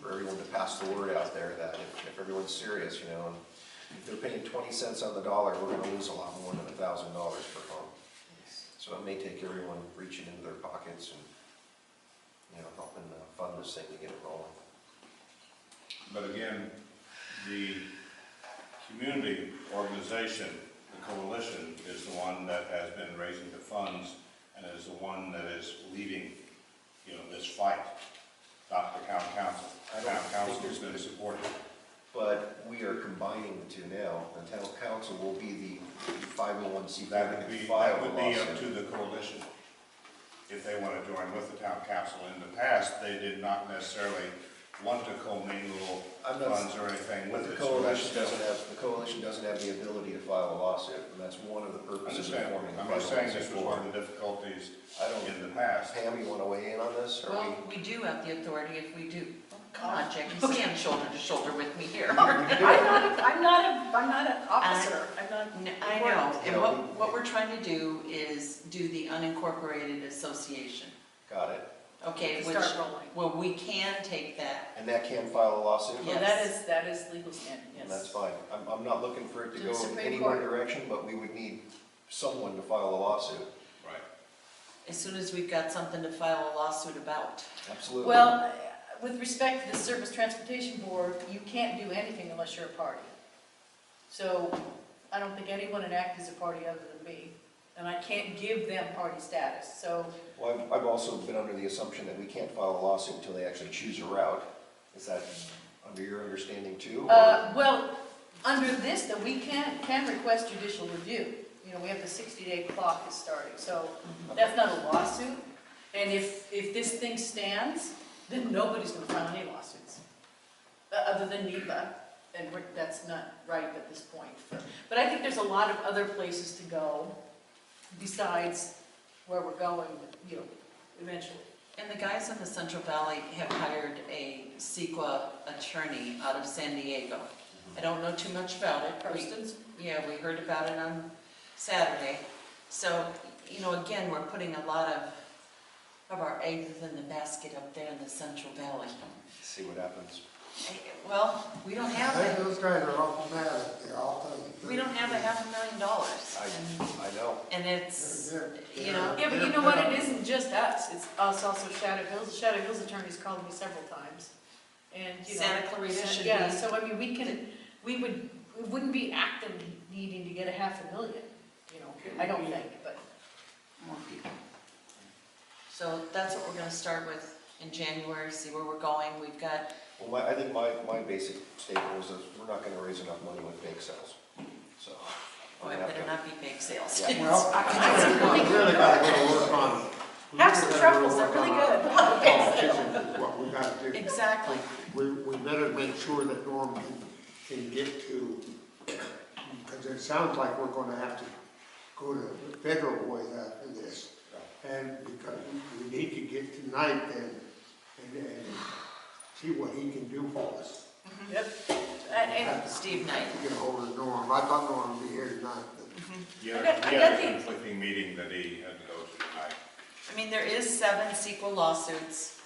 for everyone to pass the word out there that if everyone's serious, you know, and if they're paying 20 cents on the dollar, we're going to lose a lot more than $1,000 per home. So it may take everyone reaching into their pockets and, you know, helping fund this thing to get it rolling. But again, the community organization, the coalition, is the one that has been raising the funds and is the one that is leading, you know, this fight, not the town council. The town council is going to support it. But we are combining the two now. The town council will be the 501c3 That that would can be, file that a would be up lawsuit. to the coalition if they want to join with the town council. In the past, they did not necessarily want to commingle funds or anything But with the it. So that's coalition doesn't have the ability to file a lawsuit, and that's one of the purposes of forming the I'm just saying this was 501c4. one of the difficulties I don't, in the past. Pam, you want to weigh in on this? Or Well, we do have the authority if we do. Come on, Jackie, stand shoulder to shoulder with me here. I'm not an officer. I'm not. I know, and what we're trying to do is do the unincorporated association, Got it. okay, To which, start rolling. well, we can take that. And that can file a lawsuit? Yeah. Well, that is legal standing, yes. And that's fine. I'm not looking for it to To the go in Supreme any one Court. direction, but we would need someone to file a lawsuit. Right. As soon as we've got something to file a lawsuit about. Absolutely. Well, with respect to the Surface Transportation Board, you can't do anything unless you're a party. So I don't think anyone in Acton is a party other than me, and I can't give them party status, so. Well, I've also been under the assumption that we can't file a lawsuit until they actually choose a route. Is that under your understanding too? or- Well, under this, that we can request judicial review. You know, we have the 60-day clock is starting, so that's not a lawsuit. And if this thing stands, then nobody's gonna file any lawsuits, other than NEPA, and that's not right at this point. But I think there's a lot of other places to go besides where we're going, you know, eventually. And the guys in the Central Valley have hired a CEQA attorney out of San Diego. I don't know too much about it. Karsten's? Yeah, we heard about it on Saturday. So, you know, again, we're putting a lot of our eggs in the basket up there in the Central Valley. See what happens. Well, we don't I have think it. those guys are awful mad at you, I'll tell you. We don't have $500,000. I know. And it's, They're- you know, Yeah, but you know what, it isn't just us, it's us, also Shadow Hills. The Shadow Hills attorney's called me several times. And, you know. Santa Clarita should Yeah, be. so I mean, it wouldn't be Acton needing to get $500,000, you know, I don't think, but. more people. So that's what we're gonna start with in January, see where we're going. We've got, Well, I think my basic statement was that we're not gonna raise enough money with bake sales, so. oh, it better not be bake sales. Yeah. Well, we really gotta go to work on. Have some truffles, they're really good. Politicians is what we gotta do. Exactly. We better make sure that Norm can get to, because it sounds like we're gonna have to go to the federal boys after this. And because we need to get tonight and see what he can do for us. Yep. And Steve Knight. Get a hold of Norm. I thought Norm would be here tonight, but He I had got a the- conflicting meeting that he had to go to tonight. I mean, there is 7 CEQA lawsuits,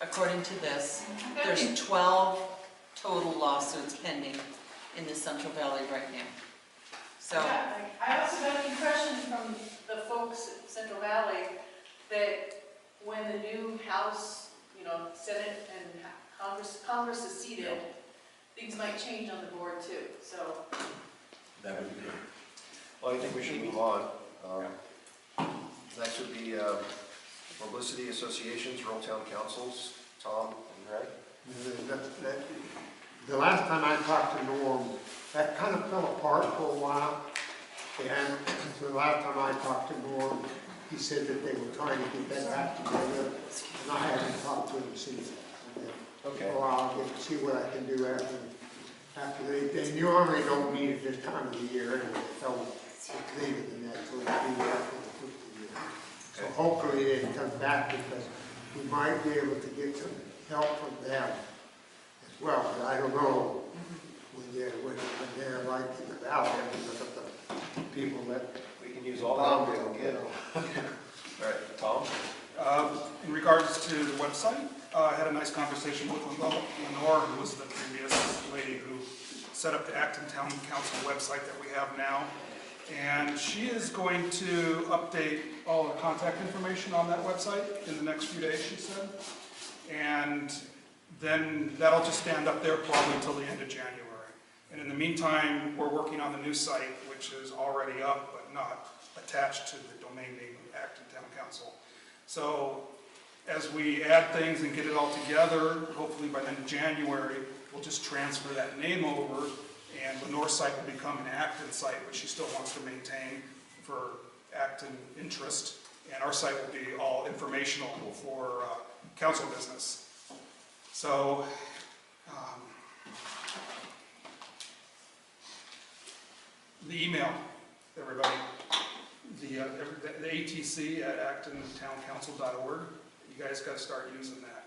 according to this. There's 12 total lawsuits pending in the Central Valley right now. So, yeah, I also got the impression from the folks at Central Valley that when the new House, you know, Senate and Congress is seated, things might change on the board too, so. That would be good. Well, Well, I think we should move on. Next would be publicity associations, rural town councils. Tom and Greg? The last time I talked to Norm, that kind of fell apart for a while. And so the last time I talked to Norm, he said that they were trying to get that back together. And I haven't talked to him since. Okay. So I'll get to see what I can do after they normally don't meet at this time of the year, and so it's later than that, so it'll be after the first of the year. So hopefully they come back, because we might be able to get some help from them as well, but I don't know when they're like in the valley, I mean, look at the people that. We can use all the help we can get. All right, Tom? In regards to the website, I had a nice conversation with Lenore, who was the previous lady who set up the Acton Town Council website that we have now. And she is going to update all the contact information on that website in the next few days, she said. And then that'll just stand up there probably until the end of January. And in the meantime, we're working on the new site, which is already up but not attached to the domain name of Acton Town Council. So as we add things and get it all together, hopefully by the end of January, we'll just transfer that name over, and Lenore's site will become an Acton site, which she still wants to maintain for Acton interest, and our site will be all informational for council business. So, the email, everybody, the ATC at actontowncouncil.org. You guys got to start using that.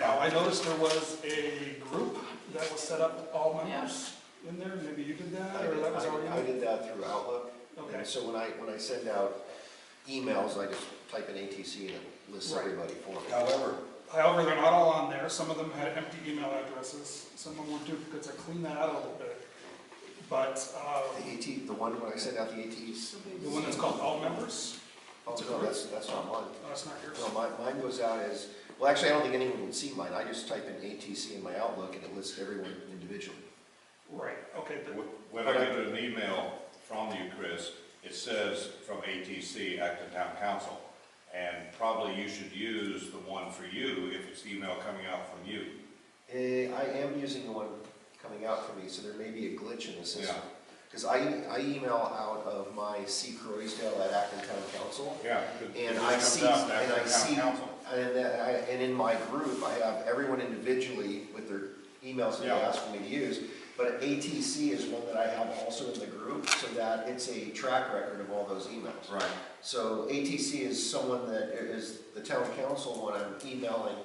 Now, I noticed there was a group that was set up, all members in there. Maybe you did that, or that was already? I did that through Outlook. Okay. And so when I send out emails, I just type in ATC and it lists everybody for me. However, they're not all on there. Some of them had empty email addresses. Some of them were duplicates. I cleaned that out a little bit. But the one when I send out the ATs. the one that's called all members. Oh no, that's not mine. Oh, that's not yours. No, mine goes out as, well, actually, I don't think anyone would see mine. I just type in ATC in my Outlook and it lists everyone individually. Right. Okay. When I get an email from you, Chris, it says from ATC, Acton Town Council, and probably you should use the one for you if it's email coming out from you. I am using the one coming out for me, so there may be a glitch in the system. Because I email out of my C. Croysdale at Acton Town Council. Yeah. And I see, and in my group, I have everyone individually with their emails that they ask for me to use. But ATC is one that I have also in the group, so that it's a track record of all those emails. Right. So ATC is someone that is the town council when I'm emailing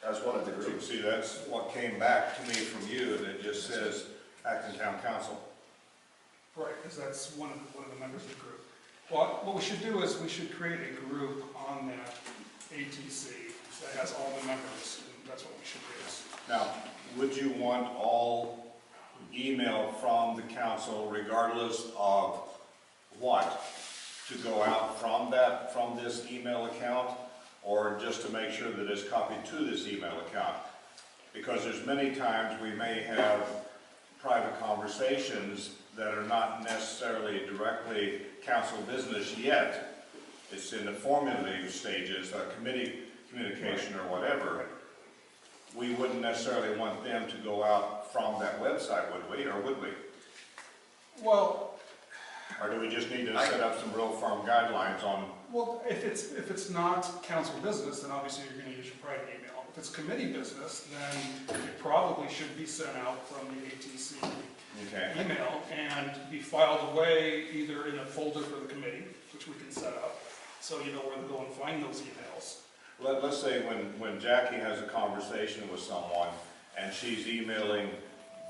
as one of the groups. See, that's what came back to me from you, and it just says Acton Town Council. Right, because that's one of the members of the group. Well, what we should do is we should create a group on that ATC that has all the members, and that's what we should do. Now, would you want all email from the council, regardless of what, to go out from this email account, or just to make sure that it's copied to this email account? Because there's many times we may have private conversations that are not necessarily directly council business yet. It's in the formative stages, committee communication or whatever. We wouldn't necessarily want them to go out from that website, would we, or would we? Well, or do we just need to set up some real firm guidelines on? Well, if it's not council business, then obviously you're going to use your private email. If it's committee business, then it probably should be sent out from the ATC email and be filed away either in a folder for the committee, which we can set up, so you know where to go and find those emails. Let's say when Jackie has a conversation with someone and she's emailing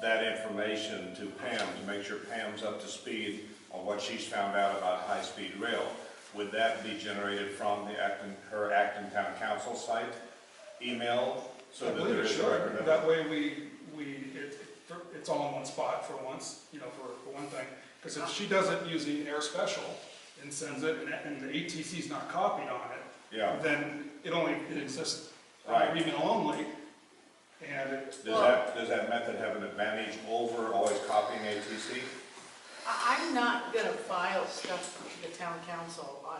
that information to Pam to make sure Pam's up to speed on what she's found out about high-speed rail, would that be generated from the her Acton Town Council site email? So that there is a record of it? That way it's all in one spot for once, you know, for one thing. Because if she does it using Air Special and sends it, and the ATC's not copied on it, then it exists on email only. And does that method have an advantage over always copying ATC? I'm not gonna file stuff to the town council on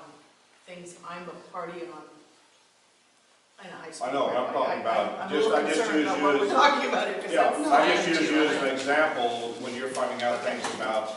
things I'm a party on in a high school. I know, I'm talking about, I'm a just, little I just concerned use about you what we're as, talking about it, because yeah, that's not. I just use you as an example when you're finding out things about,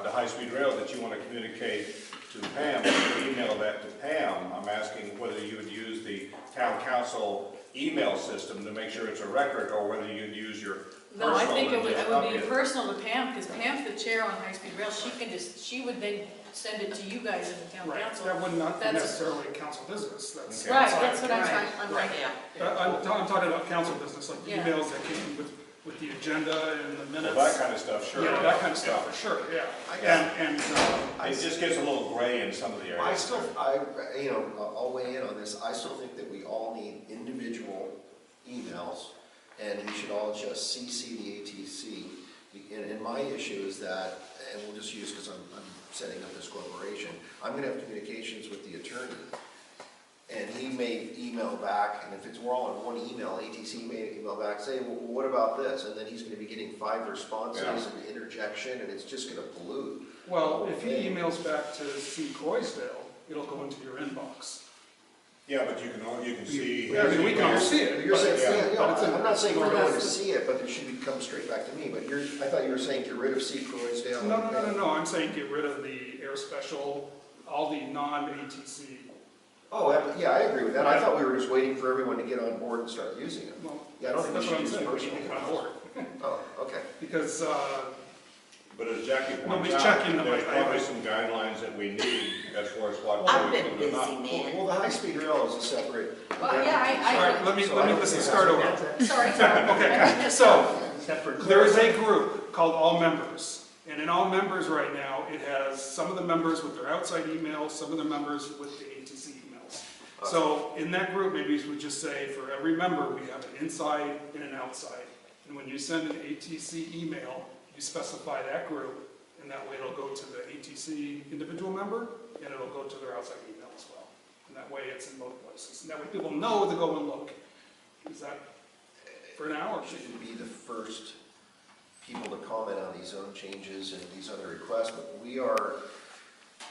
the high-speed rail that you want to communicate to Pam, or email that to Pam. I'm asking whether you would use the town council email system to make sure it's a record, or whether you'd use your personal. No, I think it and would, just it would copy be personal to Pam, because Pam's the chair on high-speed rail, she would then send it to you guys in the town Right, council. that would not be That's- necessarily council business, that's. Okay. Right, outside that's what I'm of trying, council. I'm Right. like, I'm talking about council business, like Yeah. emails that came with the agenda and the minutes. Well, that kind of stuff, sure. Yeah, that kind of stuff, for sure, yeah. And, It just gets a little gray in some of the areas. I'll weigh in on this. I still think that we all need individual emails, and we should all just CC the ATC. And my issue is that, and we'll just use, because I'm setting up this corporation, I'm gonna have communications with the attorney, and he may email back, and if we're all in one email, ATC may email back, say, well, what about this? And then he's gonna be getting 5 responses and interjection, and it's just gonna pollute. well, if he emails back to C. Croysdale, it'll go into your inbox. Yeah, but you can see. Yeah, I mean, we can all see it. You're saying, Yeah. But it's in- I'm not saying we're Well, going to see it, but it should come straight back to me, but I thought you were saying get rid of C. Croysdale. No, I'm saying get rid of the air special, all the non-ATC. Oh, yeah, I agree with that. I thought we were just waiting for everyone to get on board and start using it. Well, Yeah, I don't think we that's what should I'm use saying, we personal should be on emails. board. Oh, okay. Because, But as Jackie points Nobody's out, checking them. there's probably some guidelines that we need as far as what I've to been include or busy, not. man. Well, the high-speed rail is a separate. well, yeah, all right, let me start over. sorry. Okay, so, Separate. there is a group called All Members, and in All Members right now, it has some of the members with their outside emails, some of the members with the ATC emails. So, in that group, maybe we would just say, for every member, we have an inside and an outside. And when you send an ATC email, you specify that group, and that way it'll go to the ATC individual member, and it'll go to their outside email as well. And that way it's in both places, and that way people know to go and look. Is that for now, or should Shouldn't be the first people to comment on these zone changes and these other requests, but we are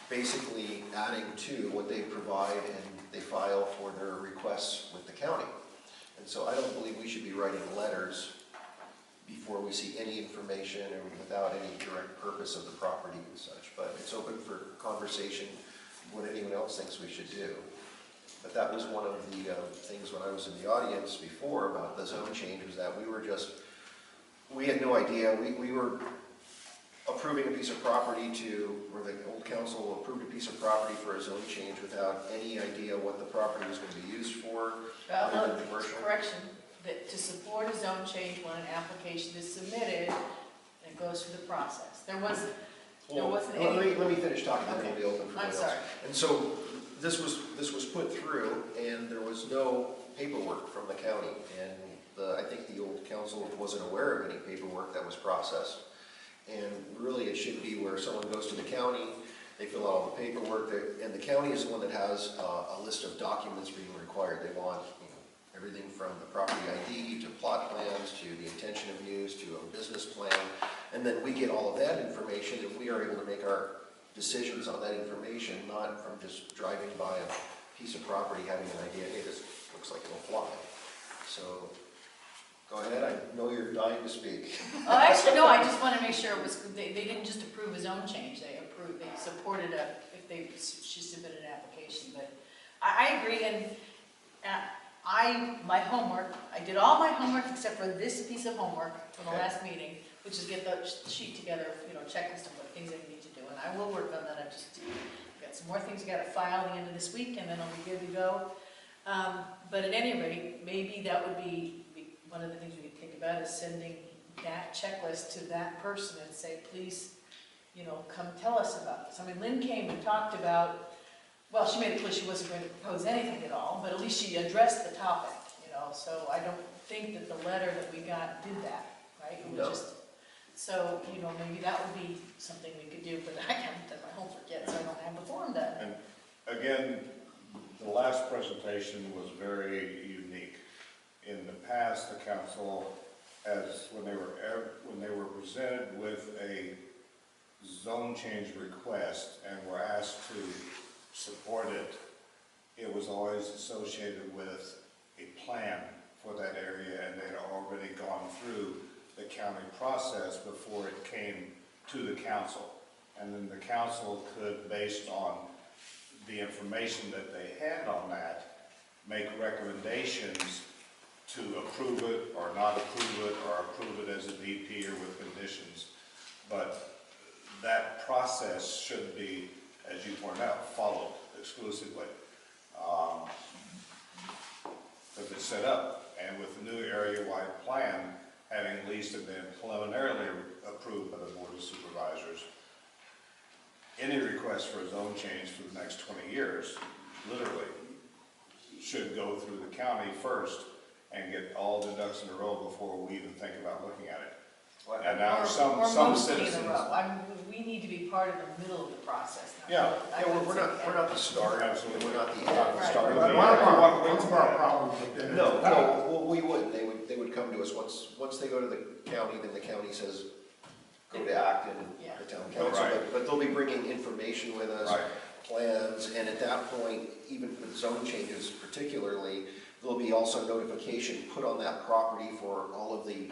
basically adding to what they provide and they file for their requests with the county. And so I don't believe we should be writing letters before we see any information and without any direct purpose of the property and such. But it's open for conversation, what anyone else thinks we should do. But that was one of the things when I was in the audience before about the zone change, was that we had no idea. We were approving a piece of property or the old council approved a piece of property for a zone change without any idea what the property was going to be used for, other than commercial. Correction, that to support a zone change when an application is submitted, and it goes through the process. There wasn't any. Let me finish talking, and then it'll be open for I'm anyone else. sorry. And so this was put through, and there was no paperwork from the county. And I think the old council wasn't aware of any paperwork that was processed. And really, it should be where someone goes to the county, they fill out all the paperwork, and the county is the one that has a list of documents being required. They want everything from the property ID to plot plans to the intention of use to a business plan. And then we get all of that information, and we are able to make our decisions on that information, not from just driving by a piece of property, having an idea, hey, this looks like it'll fly. So, go ahead, I know you're dying to speak. Oh, actually, no, I just want to make sure it was, they didn't just approve a zone change, they supported she submitted an application, but I agree, and I did all my homework except for this piece of homework from the last meeting, which is get the sheet together, checklist of what things I need to do, and I will work on that. I've just got some more things I got to file at the end of this week, and then I'll be good to go. But at any rate, maybe that would be one of the things we could think about, is sending that checklist to that person and say, please, come tell us about this. I mean, Lynn came and talked about, well, she made it clear she wasn't going to propose anything at all, but at least she addressed the topic, so I don't think that the letter that we got did that, right? It was No. just, so, maybe that would be something we could do, but I haven't done my homework yet, so I don't have the form done. And again, the last presentation was very unique. In the past, the council, when they were presented with a zone change request and were asked to support it, it was always associated with a plan for that area, and they had already gone through the county process before it came to the council. And then the council could, based on the information that they had on that, make recommendations to approve it or not approve it, or approve it as a DP or with conditions. But that process should be, as you point out, followed exclusively. If it's set up, and with the new area-wide plan having at least been preliminarily approved by the Board of Supervisors, any request for a zone change for the next 20 years, literally, should go through the county first and get all the ducks in a row before we even think about looking at it. And now Or some mostly citizens. in a row. I mean, we need to be part of the middle of the process. Yeah. We're not the start, Absolutely. we're not the Not end. the start of One the of our problems with that. No, well, we wouldn't, they would come to us, once they go to the county, then the county says, go to Acton, Yeah. the town council, Right. but they'll be bringing information with us, Right. plans, and at that point, even for the zone changes particularly, there'll be also notification put on that property for all of the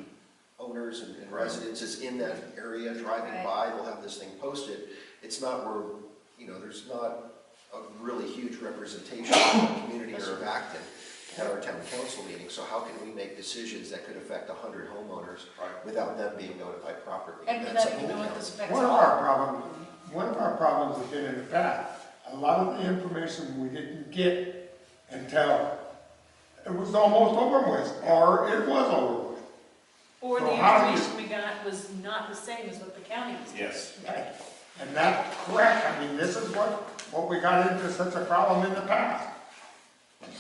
owners and residences in that area driving Right. by, they'll have this thing posted. It's not where, there's not a really huge representation of the community or of Acton at our town council meeting, so how can we make decisions that could affect 100 homeowners Right. without them being notified properly? And That's without up to even the knowing county. this affects One of all. our problems has been in the past, a lot of the information we didn't get until it was almost over with, or it was over with. Or the So how do you- information we got was not the same as what the county was. Yes. Right. And that's correct, I mean, this is what we got into such a problem in the past.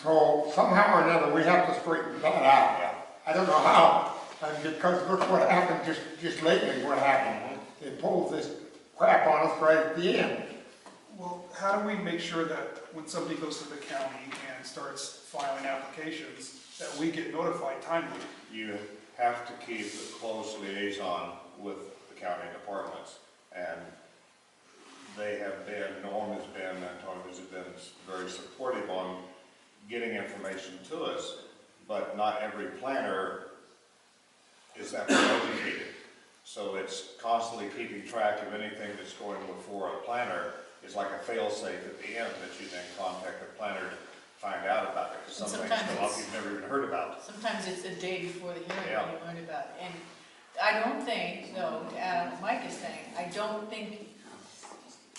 So somehow or another, we have to straighten that out. Yeah. I don't know how, and because look what happened just lately, what happened. They pulled this crap on us right at the end. Well, how do we make sure that when somebody goes to the county and starts filing applications, that we get notified timely? You have to keep a close liaison with the county departments, and they have been, Norm has been, and Tony has been very supportive on getting information to us, but not every planner is that well educated. So it's constantly keeping track of anything that's going before a planner. It's like a fail-safe at the end that you then contact the planner to find out about it, because some things Sometimes come up it's- you've never even heard about. Sometimes it's a day before the hearing Yeah. when you learn about it. And I don't think, though, to add on what Mike is saying, I don't think,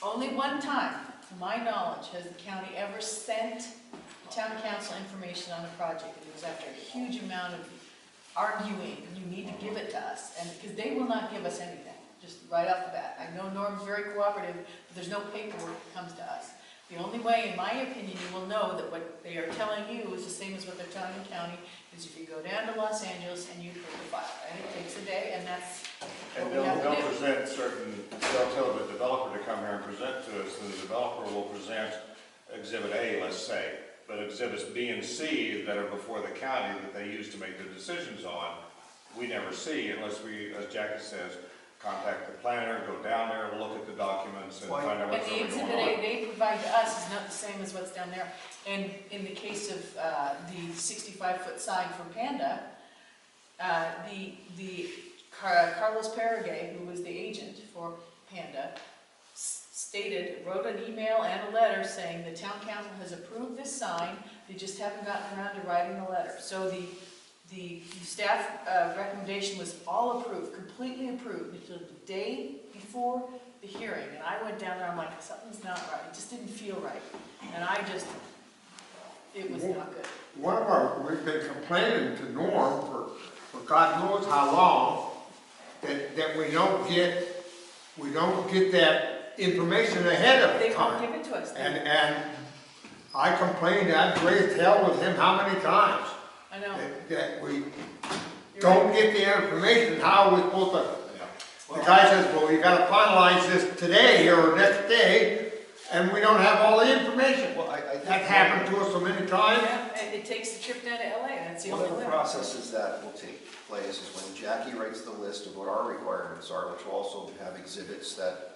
only one time, to my knowledge, has the county ever sent the town council information on a project. It was after a huge amount of arguing, you need to give it to us, and because they will not give us anything, just right off the bat. I know Norm's very cooperative, but there's no paperwork that comes to us. The only way, in my opinion, you will know that what they are telling you is the same as what they're telling the county, is if you go down to Los Angeles and you print the file, and it takes a day, and that's what And we have to they'll do. present they'll tell the developer to come here and present to us, and the developer will present Exhibit A, let's say, but Exhibits B and C that are before the county that they use to make their decisions on, we never see unless we, as Jackie says, contact the planner, go down there, look at the documents, and find out And what's the really exhibit going A on. they provide to us is not the same as what's down there. And in the case of the 65-foot sign for Panda, Carlos Perigay, who was the agent for Panda, wrote an email and a letter saying the town council has approved this sign, they just haven't gotten around to writing the letter. So the staff recommendation was all approved, completely approved, until the day before the hearing. And I went down there, I'm like, something's not right, it just didn't feel right. And it was not good. We've been complaining to Norm for God knows how long, that we don't get that information ahead of They won't time. give it to us. And I complained, I've raised hell with him how many times, I know. that we don't get the information, how are we supposed to, the guy says, well, you gotta finalize this today or next day, and we don't have all the information. Well, I think That's happened to us so many times. Yeah, and it takes the trip down to LA, that's the one only of the way. processes that will take place is when Jackie writes the list of what our requirements are, which will also have exhibits that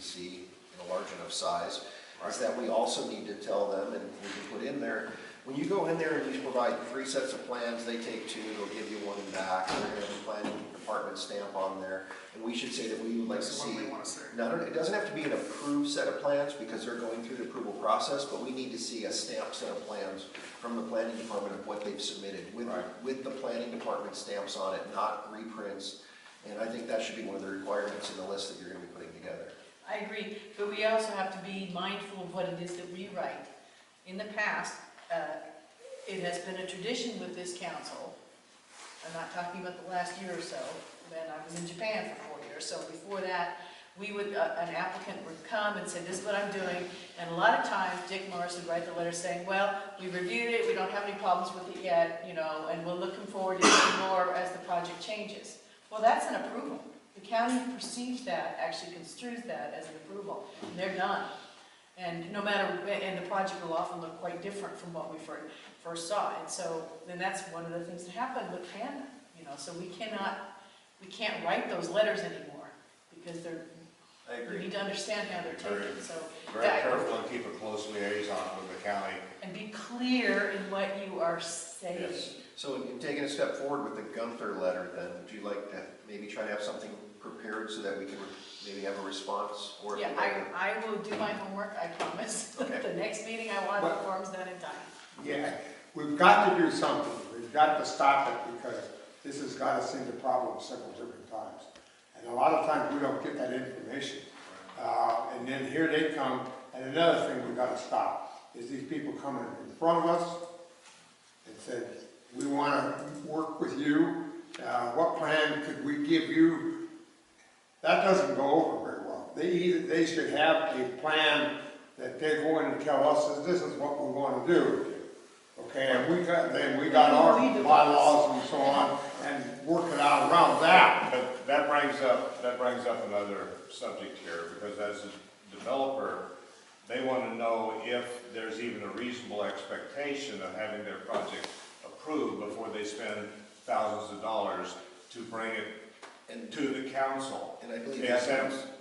can see in a large enough size, is that we also need to tell them, and we can put in there, when you go in there and you provide 3 sets of plans, they take 2, they'll give you 1 in back, they're gonna have the planning department stamp on there, and we should say that we would like to That's what see. we want to say. No, it doesn't have to be an approved set of plans, because they're going through the approval process, but we need to see a stamped set of plans from the planning department of what they've submitted, with the planning department stamps on it, not reprints. And I think that should be one of the requirements in the list that you're gonna be putting together. I agree, but we also have to be mindful of what it is that we write. In the past, it has been a tradition with this council, I'm not talking about the last year or so, when I was in Japan for 4 years, so before that, we would, an applicant would come and say, this is what I'm doing, and a lot of times Dick Morris would write the letter saying, well, we reviewed it, we don't have any problems with it yet, you know, and we're looking forward to seeing more as the project changes. Well, that's an approval. The county perceives that, actually construes that as an approval, and they're done. And no matter, and the project will often look quite different from what we first saw. And so, then that's one of the things that happened with Panda, you know, so we can't write those letters anymore, because they're, we need to understand how they're taken, so. Very careful and keep a close liaison with the county. And be clear in what you are saying. Yes. So in taking a step forward with the Gunther letter, then, would you like to maybe try to have something prepared so that we can maybe have a response? Or if Yeah, you'd like to- I will do my homework, I promise. Okay. The next meeting, I want the forms done in time. Yeah, we've got to do something. We've got to stop it because this has got us into problems several different times. And a lot of times we don't get that information. And then here they come, and another thing we've got to stop is these people coming in front of us and said, we want to work with you. What plan could we give you? That doesn't go over very well. They should have a plan that they're going to tell us that this is what we want to do. Okay, and we got our bylaws and so on, and work it out around that. But that brings up another subject here, because as a developer, they want to know if there's even a reasonable expectation of having their project approved before they spend thousands of dollars to bring it to the council. And I believe Makes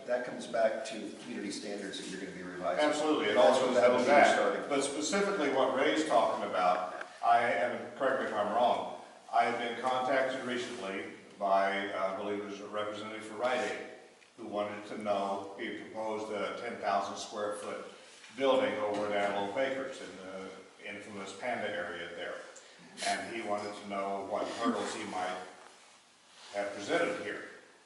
that comes back to community standards that you're going to be revising. Absolutely, it That's also what that does was that. starting. But specifically what Ray's talking about, and correct me if I'm wrong, I have been contacted recently by, I believe it was a representative for Rite Aid, who wanted to know, he proposed a 10,000 square foot building over at Antelope Acres in the infamous Panda area there. And he wanted to know what hurdles he might have presented here.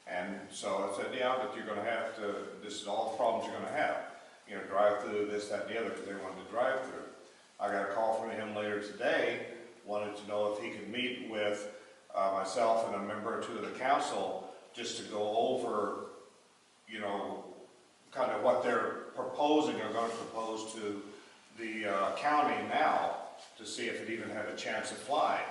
And so I said, yeah, but you're going to have to, this is all the problems you're going to have. You know, drive through this, that, and the other, because they wanted to drive through. I got a call from him later today, wanted to know if he could meet with myself and a member or 2 of the council, just to go over, you know, kind of what they're proposing or going to propose to the county now, to see if it even had a chance of flying.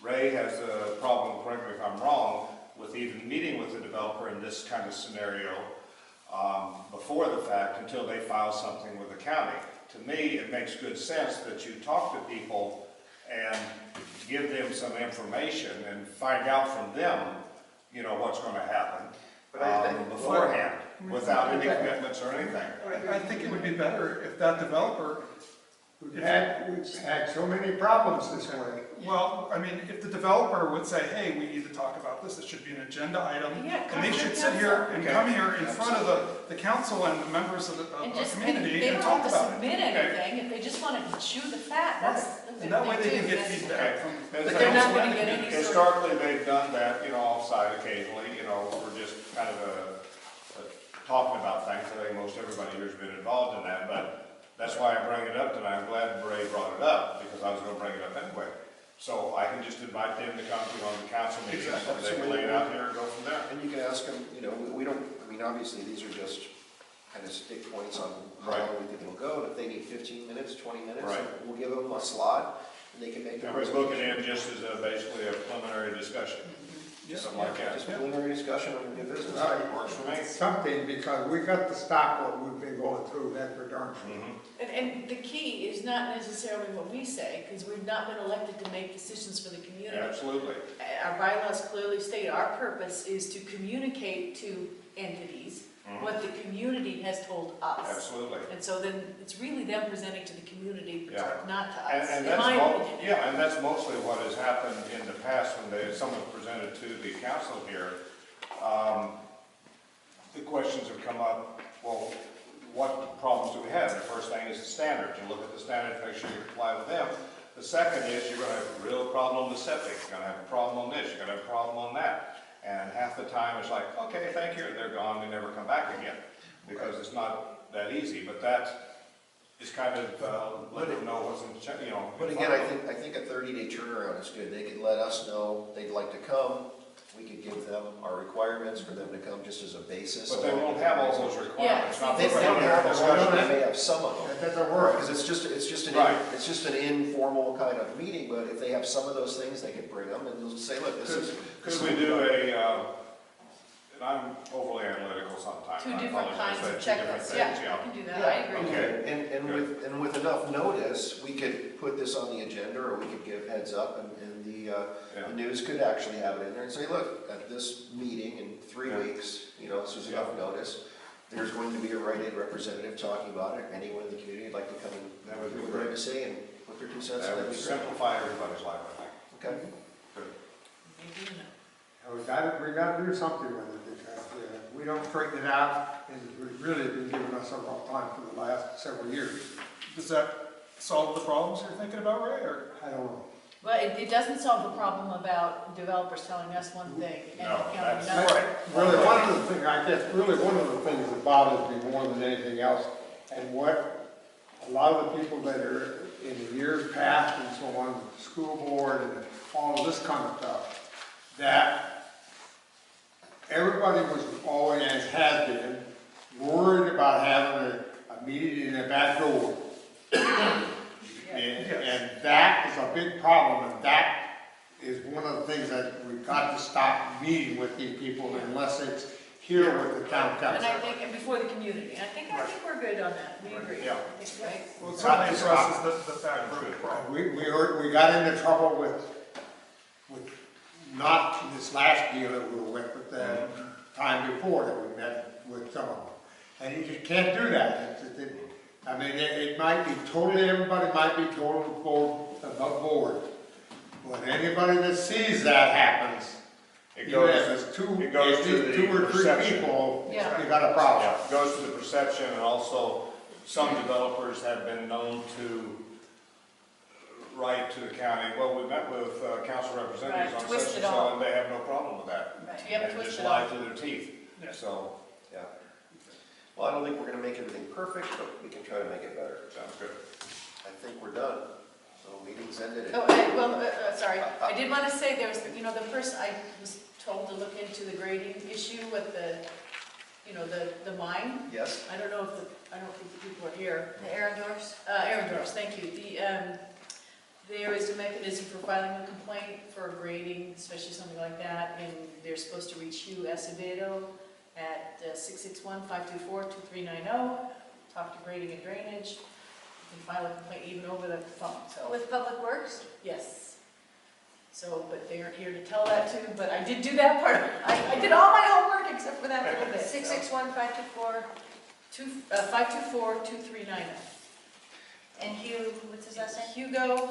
Ray has a problem, correct me if I'm wrong, with even meeting with the developer in this kind of scenario before the fact, until they file something with the county. To me, it makes good sense that you talk to people and give them some information and find out from them, you know, what's going to happen beforehand, without any commitments or anything. I think it would be better if that developer, We've had so many problems this way. well, I mean, if the developer would say, hey, we need to talk about this, it should be an agenda item, Yeah, and they come to should the sit here and Okay. come here in front of the council and the members of the And just, community they and don't talk have to about it. submit anything, if they just wanted to chew the fat, that's a good And that way they thing can too. get That's- feedback from. But But they're not gonna get any sort of, Historically, they've done that, you know, offside occasionally, you know, we're just kind of talking about things. I think most everybody here's been involved in that, but that's why I bring it up tonight. I'm glad Ray brought it up, because I was going to bring it up anyway. So I can just invite them to come to one of the council meetings, Exactly. and they can lay it out here and go from there. And you can ask them, you know, we don't, I mean, obviously, these are just kind of stick points on how Right. long we think it'll go. And if they need 15 minutes, 20 minutes, Right. we'll give them a slot, and they can make their And we're looking presentation. at just as basically a preliminary discussion, something like that. Just a preliminary discussion on the business. Works for me. Something, because we got to stop what we've been going through, that's for darn sure. and the key is not necessarily what we say, because we've not been elected to make decisions for the community. Absolutely. Our bylaws clearly state our purpose is to communicate to entities what the community has told us. Absolutely. And so then it's really them presenting to the community, Yeah. not to And, us, and in that's my opinion. yeah, and that's mostly what has happened in the past when someone presented to the council here. The questions have come up, well, what problems do we have? The first thing is the standards. You look at the standards, make sure you comply with them. The second is you're going to have a real problem with septic. You're going to have a problem on this. You're going to have a problem on that. And half the time it's like, okay, thank you. They're gone. They never come back again because it's not that easy. But that is kind of let them know what's in, you know. But again, I think a 30-day turnaround is good. They could let us know they'd like to come. We could give them our requirements for them to come just as a basis. But they won't have all those requirements. Yeah, Not They the may not have a discussion. discussion, they may have some of them. That doesn't work. Because it's just an informal kind of meeting, but if they have some of those things, they could bring them and they'll say, look, this is. Could we do and I'm overly analytical sometimes. Two I different apologize, kinds of but two different checklists, things, yeah, we can do that, I agree. Okay. And with enough notice, we could put this on the agenda, or we could give heads up, and the news could actually have it in there and say, look, at this meeting in 3 weeks, you know, this is enough notice, there's going to be a Rite Aid representative talking about it. Anyone in the community would like to come and That would be do what they have great. to say and put their 2 cents in. That would That'd be great. simplify everybody's life, I think. Okay. Maybe not. We gotta do something with it, because we don't straighten it out, and it's really been giving us a rough time for the last several years. Does that solve the problems you're thinking about, Ray, or? I don't know. But it doesn't solve the problem about developers telling us one thing and No, the county that's- another. Really, one of the things, I guess, really one of the things that bothers me more than anything else, and what a lot of the people that are in the years past and so on, the school board and all of this kind of stuff, that everybody was always, as has been, worried about having a meeting in a back door. And that is a big problem, and that is one of the things that we've got to stop meeting with these people unless it's here with the town And council. I think, and before the community, and I think we're good on that, we agree. Yeah. I think, right? Well, it certainly addresses the back room problem. We got into trouble with not this last deal that we were with, but the time before that we met with some of them. And you just can't do that. I mean, it might be totally, everybody might be totally above board. But anybody that sees that happens, It even goes, if it's two or three perception. people, Yeah. you got a problem. Yeah, it goes to the perception, and also some developers have been known to write to the county, well, we met with council representatives Right, on twist such and it so, all. and they have no problem with that. Right, you have And to twist just it lie all. to their teeth, Yeah. so, Yeah. Well, I don't think we're gonna make everything perfect, but we can try to make it better. sounds good. I think we're done. So meeting's ended. Oh, sorry, I did want to say, there was, you know, the person, I was told to look into the grading issue with the, you know, the mine. Yes? I don't know if I don't think the people are here. The Arendors? Arendors, thank you. There is a mechanism for filing a complaint for grading, especially something like that, and they're supposed to reach Hugh Acevedo at 661-524-2390. Talk to grading and drainage. You can file a complaint even over the phone, so. With Public Works? Yes. So, but they aren't here to tell that to, but I did do that part. I did all my homework except for that little bit. 661-524. 524-2390. And Hugh, what's his last name? Hugo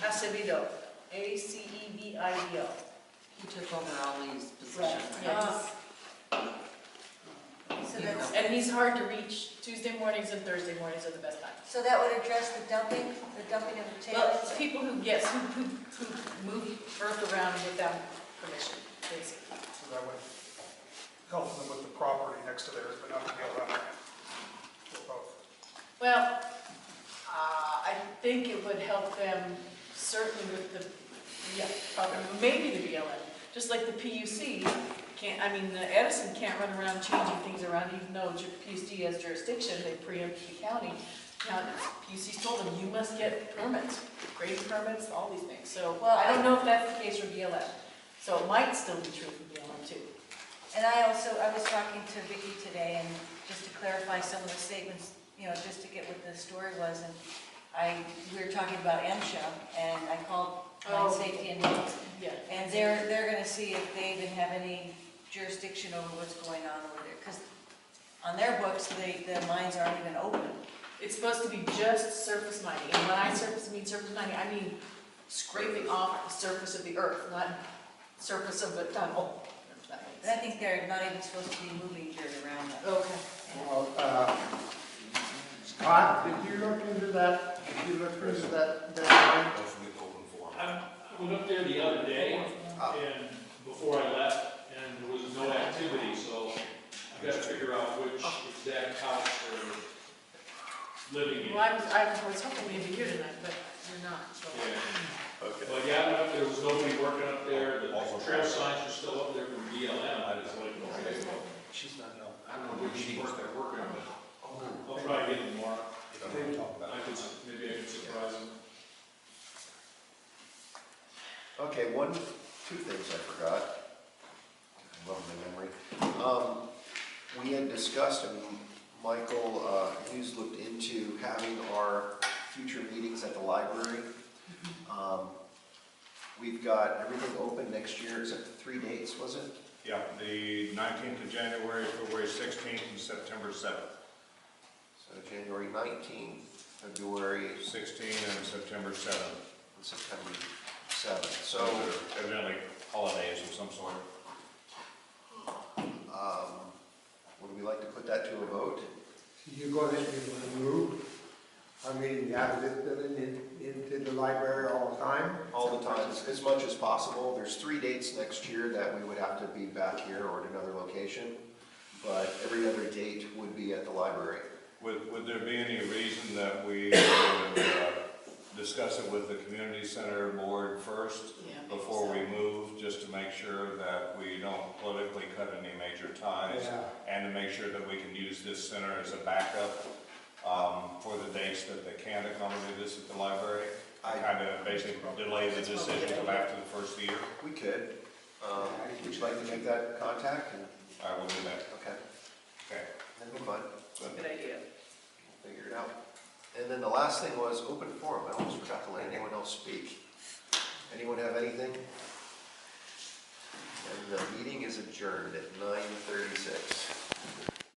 Acevedo, Acevedo. He took over all these positions. Yes. So that's, And he's hard to reach. Tuesday mornings and Thursday mornings are the best times. so that would address the dumping of the Well, tailings? it's people who, yes, who move earth around without permission, basically. So that would help them with the property next to theirs, but not the other. Or both. Well, I think it would help them certainly with the, yeah, probably, maybe the BLM. Just like the PUC can't, I mean, the Edison can't run around changing things around even though PUC has jurisdiction, they preempt the county. Now, PUC's told them, you must get permits, grading permits, all these things. So, Well, I don't know if that's the case for BLM. So it might still be true for BLM too. And I was talking to Vicki today, and just to clarify some of the statements, you know, just to get what the story was, and we were talking about MSHA, and I called Mine Safety and Health, Yeah. and they're gonna see if they even have any jurisdiction over what's going on over there, because on their books, the mines aren't even open. It's supposed to be just surface mining, and when I mean surface mining, I mean scraping off the surface of the earth, not surface of a tunnel. But I think they're not even supposed to be moving dirt around them. Okay. Well, Scott, did you look into that, line? Hopefully open forum. I went up there the other day, and before I left, and there was no activity, so I gotta figure out which exact house they're living in. Well, I was hoping maybe here tonight, but you're not, so. Yeah. Okay. But yeah, I went up there was nobody working up there, the trail signs are still up there from BLM, I was like, okay, well, She's not, no. I don't know which work they're working on, but I'll try to get them more. I could, maybe I could surprise them. Okay, two things I forgot. I love my memory. We had discussed, and Michael Hughes looked into having our future meetings at the library. We've got everything open next year except 3 dates, was it? Yeah, the 19th of January, February 16th, and September 7th. So January 19th, February 16th and September 7th. and September 7th. So So, they're evidently holidays of some sort. would we like to put that to a vote? You're going to move, I mean, have this building into the library all the time? All the time, as much as possible. There's 3 dates next year that we would have to be back here or at another location, but every other date would be at the library. Would there be any reason that we would discuss it with the community center board first before we move, just to make sure that we don't politically cut any major ties, Yeah. and to make sure that we can use this center as a backup for the dates that they can't accommodate this at the library? Kind of basically delay the decision until after the first of the year. We could. Would you like to make that contact? I will do that. Okay, Okay. that'd be fine. Good idea. Figure it out. And then the last thing was open forum. I almost forgot to let anyone else speak. Anyone have anything? And the meeting is adjourned at 9:36.